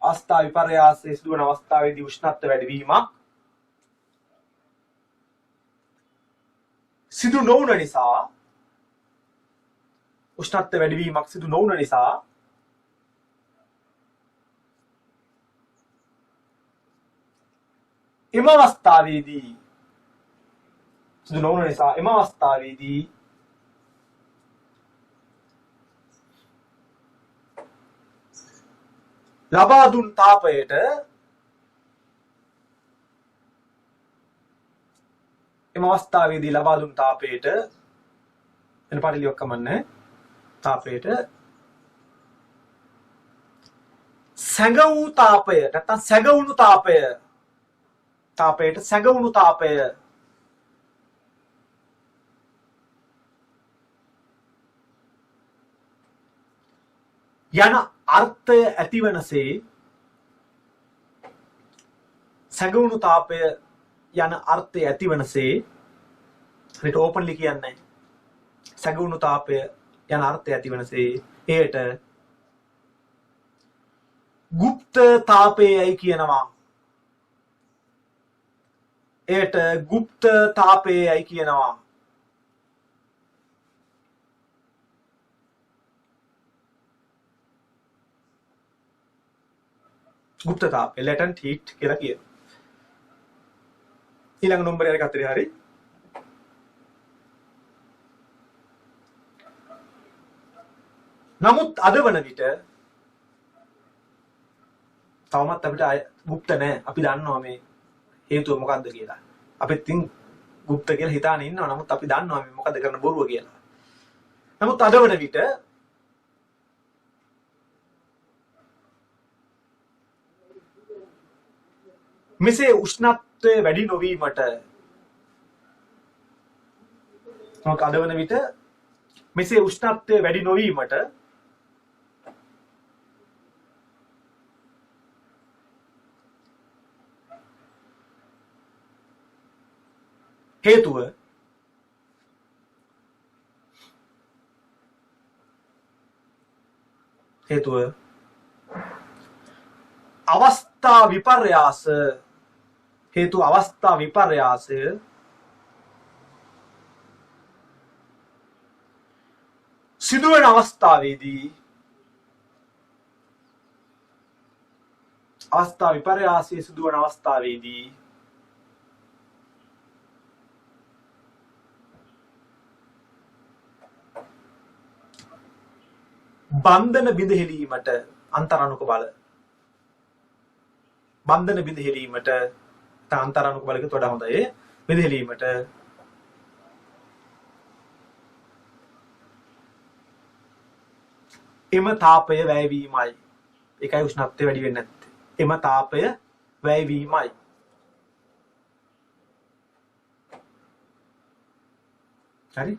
අවස්ථා විපර්යාසයේ සිදුවන අවස්ථාවේදී උෂ්ණත්ව වැඩිවීමක් සිදු නොවුන නිසා උෂ්ණත්ව වැඩිවීමක් සිදු නොවුන නිසා එම අවස්ථාවේදී ලබා දුන් තාපයට එම අවස්ථාවේදී ලබා දුන් තාපයට වෙන පාඩලියක් කමන්නේ තාපයට සැඟ වූ තාපය නැත්නම් සැඟවුණු තාපයට සැඟවුණු තාපය යන අර්ථය ඇතිවනසේ සැඟවුණු තාපය යන අර්ථය ඇතිවනසේ හරිට ඕපන්ලි කියන්නේ සැඟවුණු තාපය යන අර්ථය ඇතිවනසේ එයට ගුප්ත තාපයයි කියනවා. එයට ගුප්ත තාපයයි කියනවා. ගුප්ත තාපය latent heat කියලා කියනවා. ඊළඟ නම්බරය එක අතරේ හරි නමුත් අද වන විට තවමත් අපිට ගුප්ත නැහැ. අපි දන්නවා මේ හේතුව මොකක්ද කියලා. අපිත් තින් ගුප්ත කියලා හිතාන ඉන්නවා. නමුත් අපි දන්නවා මේ මොකද කරන බොරුව කියලා. නමුත් අද වන විට මෙසේ උෂ්ණත්වය වැඩි නොවීමට අද වන විට මෙසේ උෂ්ණත්වය වැඩි නොවීමට හේතුව අවස්ථා විපර්යාස හේතු අවස්ථා විපර්යාසය සිදුවන අවස්ථාවේදී අවස්ථා විපර්යාසය සිදුවන අවස්ථාවේදී බන්ධන බිඳහෙලීමට අන්තරානුක බල බන්ධන බිඳහෙලීමට අන්තරානුක බලකට වඩා හොඳයි බිඳහෙලීමට එම තාපය වැයවීමයි. ඒකයි උෂ්ණත්වය වැඩි වෙන්නේ නැත්තේ. එම තාපය වැයවීමයි. හරි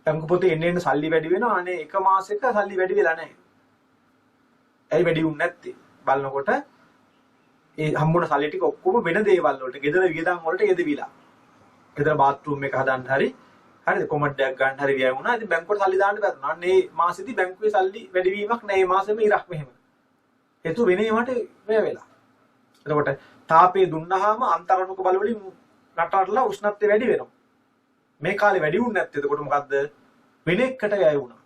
බැංකු පොතේ එන්න සල්ලි වැඩි වෙනවා. අනේ එක මාසෙක සල්ලි වැඩි වෙලා නැහැ. ඇයි වැඩි වුනේ නැත්තේ? බලනකොට ඒ හම්බුන සල්ලි ටික ඔක්කොම වෙන දේවල් වලට, ගෙදර වියදම් වලට යෙදවිලා. ගෙදර බාත්රූම් එක හදන්න හරි, හරිද? කොමඩ්ඩයක් ගන්න හරි වැය වුණා. ඉතින් බැංකුවට සල්ලි දාන්න බැරුණා. අනේ මාසෙදි බැංකුවේ සල්ලි වැඩි වීමක් නැහැ. මේ මාසෙම ඉරක් මෙහෙම. හේතු වෙනේ මට වැය වෙලා. එතකොට තාපේ දුන්නාම අන්තරානුක බල වලින් නටනටලා උෂ්ණත්වය වැඩි වෙනවා. මේ කාලේ වැඩි වුනේ නැත්තේ එතකොට මොකද්ද? වෙන එකට වැය වුණා.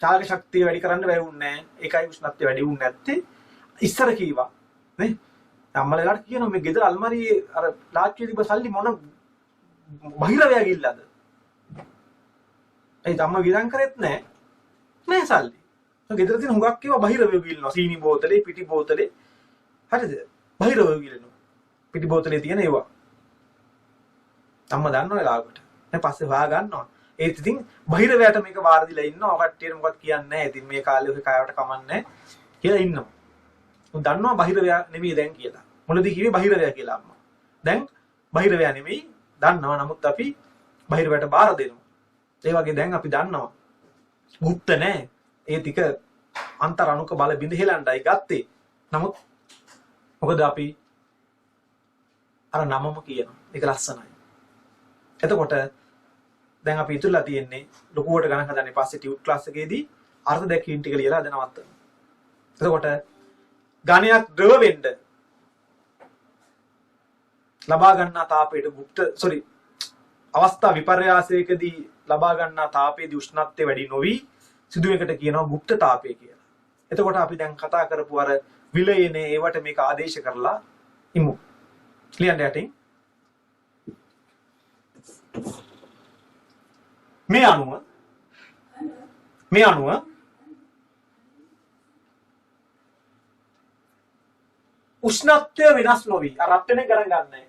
චාලක ශක්තිය වැඩි කරන්න වැය වුණේ නැහැ. ඒකයි උෂ්ණත්වය වැඩි වුනේ නැත්තේ. ඉස්සර කීවා නේ? අම්මලාට කියනවා මේ ගෙදර අල්මාරියේ අර ලාච්චුවේ තිබ්බ සල්ලි මොන බහිරවැය ගිල්ලද? ඒ අම්මා විරං කරෙත් නැහැ. නෑ සල්ලි. ගෙදර තියෙන හුඟක් ඒවා බහිරවැය ගිල්නවා. සීනි බෝතලේ, පිටි බෝතලේ. හරිද? බහිරවැය ගිල්නවා. පිටි බෝතලේ තියෙන ඒවා. අම්මා දන්නව ලාගට. දැන් පස්සේ හොයා ගන්නවා. ඒත් ඉතින් බහිරවැයට මේක වාර දීලා ඉන්නවා. කට්ටියට මොකක්ද කියන්නේ නැහැ. ඉතින් මේ කාලේ ඔය කයවට කමන්නේ කියලා ඉන්නවා. උන් දන්නවා බහිරවැය නෙමෙයි දැන් කියලා. මුලදී කිව්වේ බහිරවැය කියලා අම්මා. දැන් බහිරවැය නෙමෙයි දන්නවා. නමුත් අපි බහිරවැයට බාර දෙනවා. ඒ වගේ දැන් අපි දන්නවා. ගුප්ත නැහැ. ඒ ටික අන්තරානුක බල බිඳ හෙලණ්ඩයි ගත්තේ. නමුත් මොකද අපි අර නමම කියනවා. ඒක ලස්සනයි. එතකොට දැන් අපි ඉතුරුලා තියෙන්නේ ලොකුවට ගණන් හදන්නේ පස්සේ ටියුට් ක්ලාස් එකේදී අර්ථ දැක්වීම ටික ලියලා අද නවත්තනවා. එතකොට ඝනයක් ද්‍රව වෙන්න ලබා ගන්නා තාපයට අවස්ථා විපර්යාසයකදී ලබා ගන්නා තාපයේදී උෂ්ණත්වය වැඩි නොවි සිදුවීමකට කියනවා ගුප්ත තාපය කියලා. එතකොට අපි දැන් කතා කරපු අර විලයනේ ඒවට මේක ආදේශ කරලා ඉමු. ලියන්න යටින් මේ අණුව උෂ්ණත්වය වෙනස් නොවි අර රත් වෙන ගණන් ගන්නෑ.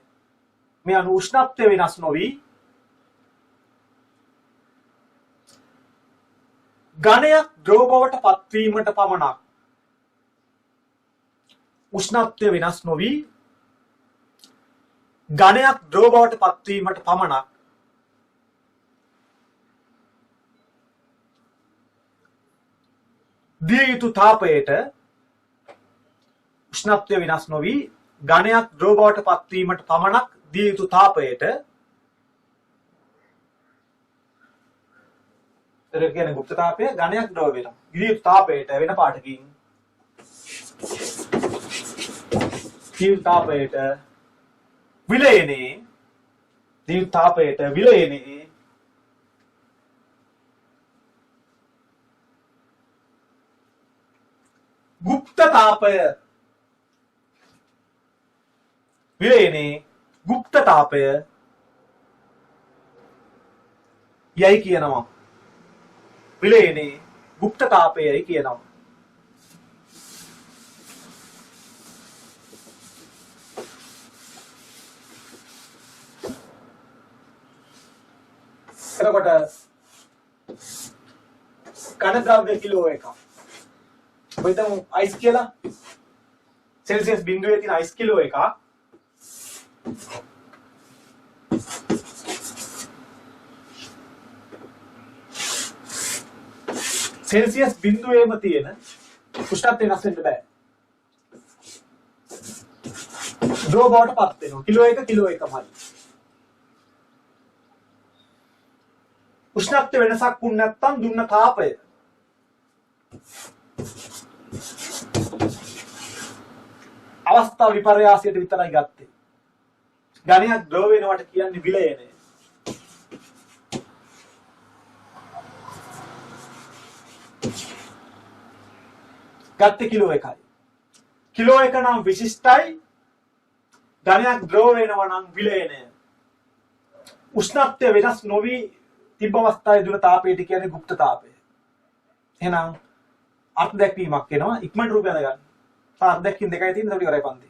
මේ අණු උෂ්ණත්වය වෙනස් නොවි ඝනයක් ද්‍රව බවට පත්වීමට පමණක් උෂ්ණත්වය වෙනස් නොවි ඝනයක් ද්‍රව බවට පත්වීමට පමණක් දිය යුතු තාපයට උෂ්ණත්වය වෙනස් නොවි ඝනයක් ද්‍රව බවට පත්වීමට පමණක් දිය යුතු තාපයට ඒක කියන්නේ ගුප්ත තාපය ඝනයක් ද්‍රව වෙනවා. දිය යුතු තාපයට වෙන පාටකින් දිය යුතු තාපයට විලයනේ දිය යුතු තාපයට විලයනේ ගුප්ත තාපය විලයනේ ගුප්ත තාපය යයි කියනවා. විලයනේ ගුප්ත තාපයයි කියනවා. එතකොට ඝන ද්‍රව්‍ය කිලෝ එකක්. අපි හිතමු අයිස් කියලා. සෙල්සියස් බිඳුවේ තියෙන අයිස් කිලෝ එකක්. සෙල්සියස් බිඳුවේම තියෙන උෂ්ණත්වය වෙනස් වෙන්න බෑ. ද්‍රව බවට පත් වෙනවා. කිලෝ එකමයි. උෂ්ණත්වය වෙනසක් වුණ නැත්නම් දුන්න තාපය අවස්ථා විපර්යාසයට විතරයි ගත්තේ. ඝනයක් ද්‍රව වෙනවට කියන්නේ විලයනේ. ගත්තේ කිලෝ එකයි. කිලෝ එක නම් විශිෂ්ටයි. ඝනයක් ද්‍රව වෙනවා නම් විලයනේ. උෂ්ණත්වය වෙනස් නොවි තිබ්බ අවස්ථාවේ දුර තාපයට කියන්නේ ගුප්ත තාපය. එහෙනම් අර්ථ දැක්වීමක් වෙනවා. ඉක්මනට රූපය ගන්න. අර්ථ දැක්වීම දෙකයි තියෙන්නේ. ඒක ඉවරයි පන්ති.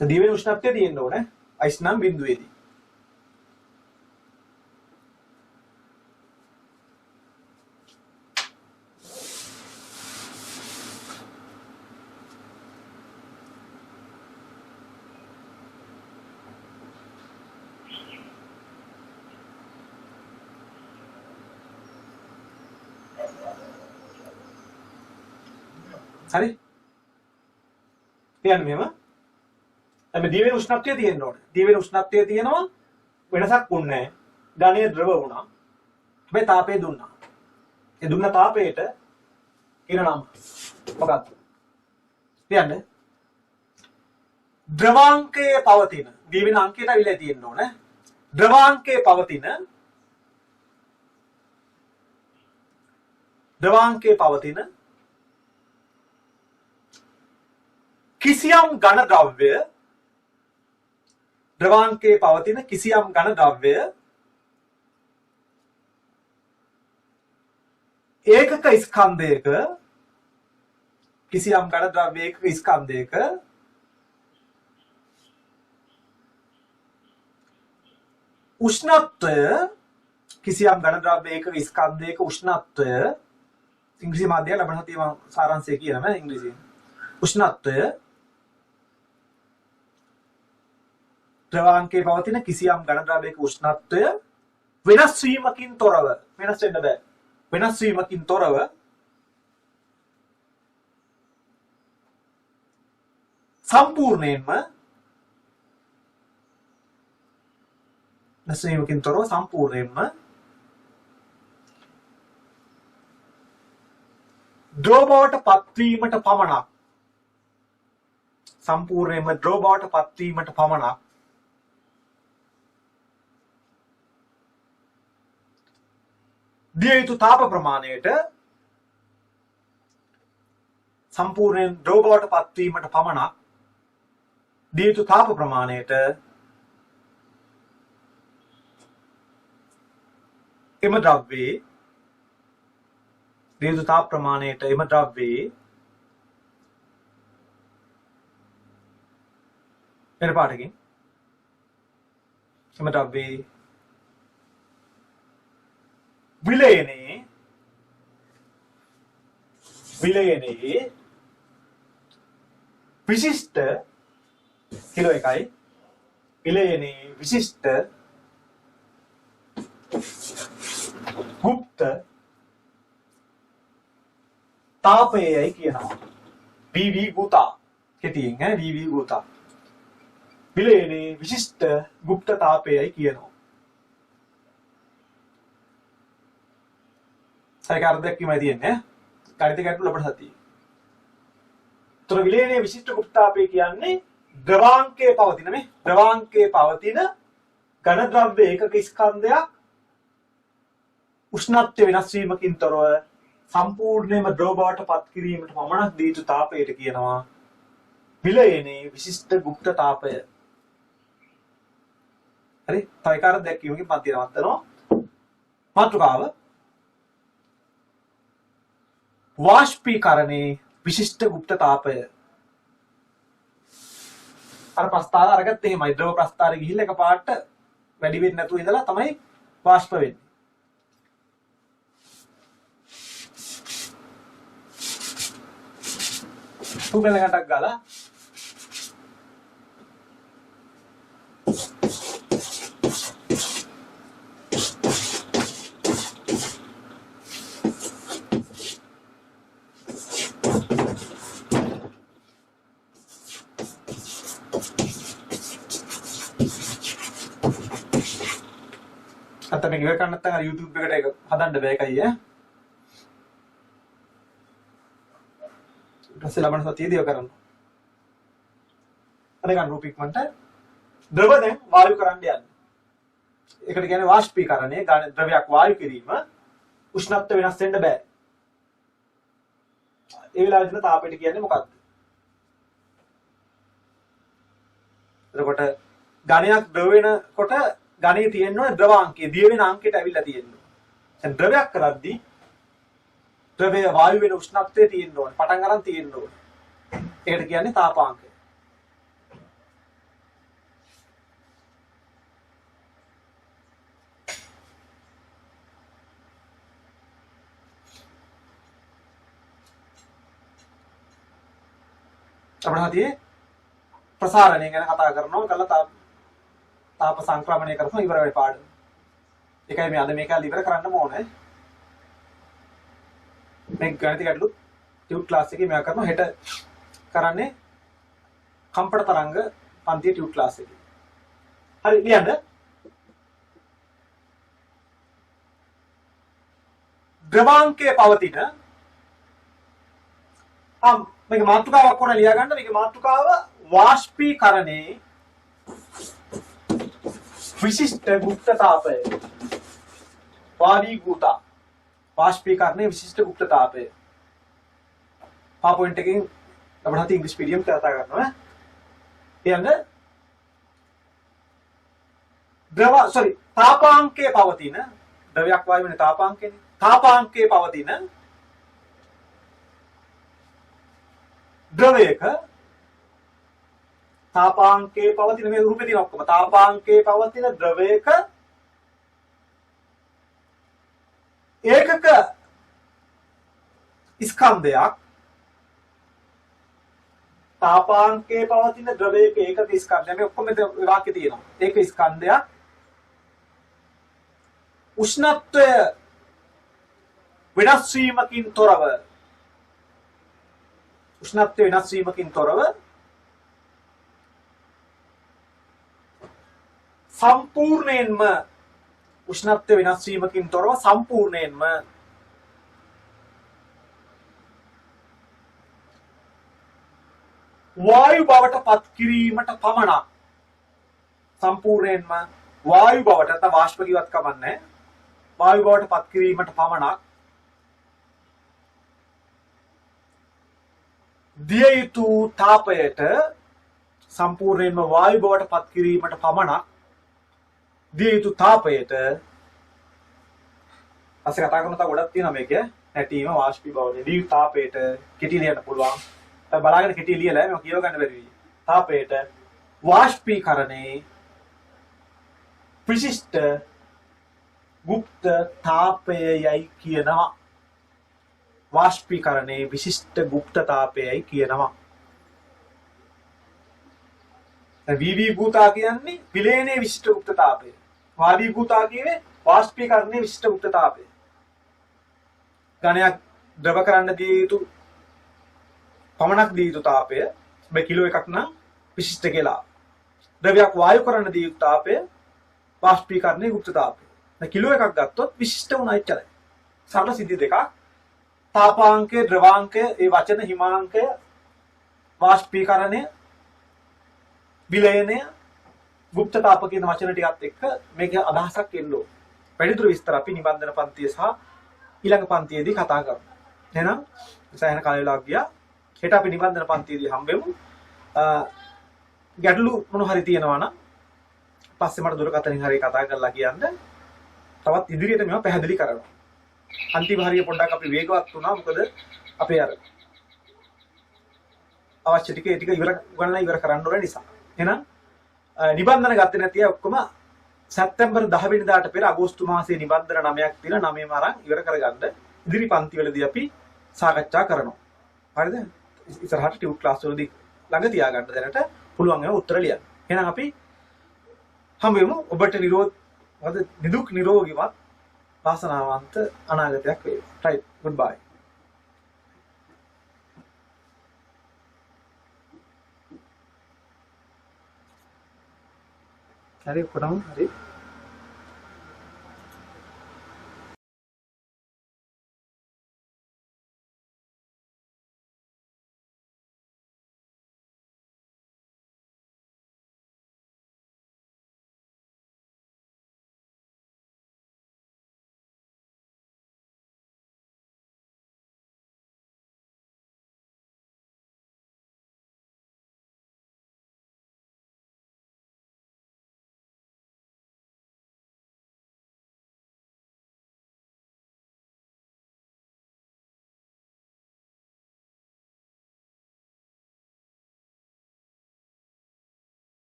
දිවෙන උෂ්ණත්වය තියෙන්න ඕනේ. අයිස් නම් බිඳුවේදී. හරි? කියන්නේ මෙහෙම අපි දිවෙන උෂ්ණත්වය තියෙන්න ඕනේ. දිවෙන උෂ්ණත්වය තියෙනවා වෙනසක් වුන්නේ නැහැ. ඝනය ද්‍රව වුණා. හැබැයි තාපය දුන්නා. ඒ දුන්න තාපයට කියන නම මොකක්ද? කියන්නේ ද්‍රවාංකයේ පවතින දිවෙන අංකයට අවිලා තියෙන්න ඕනේ. ද්‍රවාංකයේ පවතින කිසියම් ඝන ද්‍රව්‍ය ද්‍රවාංකයේ පවතින කිසියම් ඝන ද්‍රව්‍ය ඒකක ස්කන්ධයක කිසියම් ඝන ද්‍රව්‍ය ඒකක ස්කන්ධයක උෂ්ණත්වය කිසියම් ඝන ද්‍රව්‍ය ඒකක ස්කන්ධයක උෂ්ණත්වය ඉංග්‍රීසි මාධ්‍යය ලබන සතිය මම සාරාංශය කියනවා ඉංග්‍රීසියෙන් උෂ්ණත්වය ද්‍රවාංකයේ පවතින කිසියම් ඝන ද්‍රව්‍යයක උෂ්ණත්වය වෙනස් වීමකින් තොරව වෙනස් වෙන්න බෑ වෙනස් වීමකින් තොරව සම්පූර්ණයෙන්ම ද්‍රව බවට පත්වීමට පමණක් සම්පූර්ණයෙන්ම ඩ්‍රෝ බවට පත්වීමට පමණක් දිය යුතු තාප ප්‍රමාණයට සම්පූර්ණයෙන් ඩ්‍රෝ බවට පත්වීමට පමණක් දිය යුතු තාප ප්‍රමාණයට එම ද්‍රව්‍යයේ දිය යුතු තාප ප්‍රමාණයට එම ද්‍රව්‍යයේ වෙන පාටකින් එම ද්‍රව්‍යයේ විලයනේ විශිෂ්ට කිලෝ එකයි විලයනේ විශිෂ්ට ගුප්ත තාපයයි කියනවා. VV ගුතා කෙටියෙන් VV ගුතා විලයනේ විශිෂ්ට ගුප්ත තාපයයි කියනවා. ඒක අර්ථයක් කිමයි තියෙන්නේ ගණිත ගැටළු අපිට හතියි. ତොර විලයනේ විශිෂ්ට ගුප්ත තාපය කියන්නේ ද්‍රවාංකයේ පවතින මේ ද්‍රවාංකයේ පවතින ඝන ද්‍රව්‍ය ඒකක ස්කන්ධයක් උෂ්ණත්වය වෙනස් වීමකින් තොරව සම්පූර්ණයෙන්ම ද්‍රව බවට පත් කිරීමට පමණක් දී යුතු තාපයට කියනවා විලයනේ විශිෂ්ට ගුප්ත තාපය. හරි තව එක අර්ථයක් කියමුකේ මධ්‍ය නවත්තනවා. මාතෘකාව වාෂ්පීකරණේ විශිෂ්ට ගුප්ත තාපය. අර ප්‍රස්තාර අරගත්ත එහෙමයි ද්‍රව ප්‍රස්තාරේ ගිහිල්ලා එකපාරට වැඩි වෙන්නේ නැතුව ඉඳලා තමයි වාෂ්ප වෙන්නේ. තුබෙල ගටක් ගාලා අත මේක ඉවර කරන්න නැත්නම් YouTube එකට ඒක හදන්න බෑ එකයි ඈ. ඊට පස්සේ ලබන සතියේදී ඒක කරන්න. අර ගන්න රූපික්මන්ට ද්‍රව දැන් වායු කරන්න යන්නේ. ඒකට කියන්නේ වාෂ්පීකරණය. ද්‍රවයක් වායු කිරීම උෂ්ණත්වය වෙනස් වෙන්න බෑ. ඒ වෙලාවේ දෙන තාපයට කියන්නේ මොකක්ද? එතකොට ඝනයක් ද්‍රව වෙනකොට ඝනයේ තියෙන ද්‍රවාංකයේ දිය වෙන අංකයට ඇවිල්ලා තියෙනවා. දැන් ද්‍රවයක් කරද්දී ද්‍රවය වායු වෙන උෂ්ණත්වයේ තියෙන්න ඕනේ. පටන් ගන්න තියෙන්න ඕනේ. ඒකට කියන්නේ තාපාංකය. අපිට හතියේ ප්‍රසාරණය ගැන කතා කරනවා. කළා තාප සංක්‍රමණය කරපුවා ඉවර වෙයි පාඩම. ඒකයි මේ අද මේක ඉවර කරන්න ඕනේ. මේ ගණිත ගැටලු ටියුට් ක්ලාස් එකේ මෙයා කරනවා. හෙට කරන්නේ කම්පන තරංග පන්තියේ ටියුට් ක්ලාස් එකේ. හරි ලියන්න. ද්‍රවාංකයේ පවතින මේක මාතෘකාවක් වුණා ලියා ගන්න. මේක මාතෘකාව වාෂ්පීකරණේ විශිෂ්ට ගුප්ත තාපය. වාදී ගුතා වාෂ්පීකරණේ විශිෂ්ට ගුප්ත තාපය. PowerPoint එකකින් අපිට හති ඉංග්‍රීසි පීඩියම් කතා කරනවා ඈ. කියන්නේ තාපාංකයේ පවතින ද්‍රවයක් වායු වෙන තාපාංකයනේ. තාපාංකයේ පවතින ද්‍රවයක තාපාංකයේ පවතින මේ රූපේ තියෙන ඔක්කොම තාපාංකයේ පවතින ද්‍රවයක ඒකක ස්කන්ධයක් තාපාංකයේ පවතින ද්‍රවයක ඒකක ස්කන්ධය මේ ඔක්කොම වාක්‍ය තියෙනවා. ඒක ස්කන්ධයක් උෂ්ණත්වය වෙනස් වීමකින් තොරව සම්පූර්ණයෙන්ම උෂ්ණත්වය වෙනස් වීමකින් තොරව සම්පූර්ණයෙන්ම වායු බවට පත් කිරීමට පමණක් සම්පූර්ණයෙන්ම වායු බවට නැත්නම් වාෂ්ප කිව්වත් කමන්නේ වායු බවට පත් කිරීමට පමණක් දිය යුතු තාපයට සම්පූර්ණයෙන්ම වායු බවට පත් කිරීමට පමණක් දිය යුතු තාපයට අස්සේ කතා කරන තා ගොඩක් තියෙනවා මේක නැටීම වාෂ්පීභවනය දිය යුතු තාපයට කෙටි ලියන්න පුළුවන් බලාගෙන කෙටි ලියලා මම කියව ගන්න බැරි වෙයි තාපයට වාෂ්පීකරණේ විශිෂ්ට गुप्त तापයයි කියනවා වාෂ්පීකරණේ විශිෂ්ට গুপ্ত තාපයයි කියනවා VV භූතා කියන්නේ විලයනයේ විශිෂ්ට গুপ্ত තාපය වාදී භූතා කියන්නේ වාෂ්පීකරණයේ විශිෂ්ට গুপ্ত තාපය ඝනයක් ද්‍රව කරන්න දිය යුතු පමණක් දිය යුතු තාපය මේ කිලෝ එකක් නම් විශිෂ්ට කියලා ද්‍රවයක් වායු කරන්න දිය යුතු තාපය වාෂ්පීකරණයේ গুপ্ত තාපය දැන් කිලෝ එකක් ගත්තොත් විශිෂ්ට වුණා එච්චරයි සරල සිද්ධි දෙකක් तापांके द्रवांके ये वचन हिमांके වාෂ්පීකරණය විලයනය গুপ্ත තාප කියන වචන ටිකත් එක්ක මේක අදහසක් එන්න ඕන. වැඩිදුර විස්තර අපි නිබන්ධන පන්තිය සහ ඊළඟ පන්තියේදී කතා කරමු. එහෙනම් සෑහෙන කාල වේලාවක් ගියා. හෙට අපි නිබන්ධන පන්තියේදී හම්බෙමු. ගැටලු මොන හරි තියෙනවා නම් පස්සේ මට දුරකථනින් හරි කතා කරලා කියන්න. තවත් ඉදිරියට මේවා පැහැදිලි කරනවා. අන්තිම හරිය පොඩ්ඩක් අපි වේගවත් වුණා මොකද අපේ අර අවශ්‍ය ටික ඉවර කරන්න ඕන නිසා එහෙනම් නිබන්ධන ගත්තේ නැති අය ඔක්කොම සැප්තැම්බර් 10 වෙනිදාට පෙර අගෝස්තු මාසයේ නිබන්ධන 9ක් තියෙනවා 9ම අරන් ඉවර කරගන්න ඉදිරි පන්ති වලදී අපි සාකච්ඡා කරනවා හරිද ඉස්සරහට ටියුට් ක්ලාස් වලදී ළඟ තියාගන්න දැනට පුළුවන් ඒවා උත්තර ලියන්න එහෙනම් අපි හම්බෙමු ඔබට නිදුක් නිරෝගීවත් වාසනාවන්ත අනාගතයක් වේවා. right goodbye. හරි කොටම හරි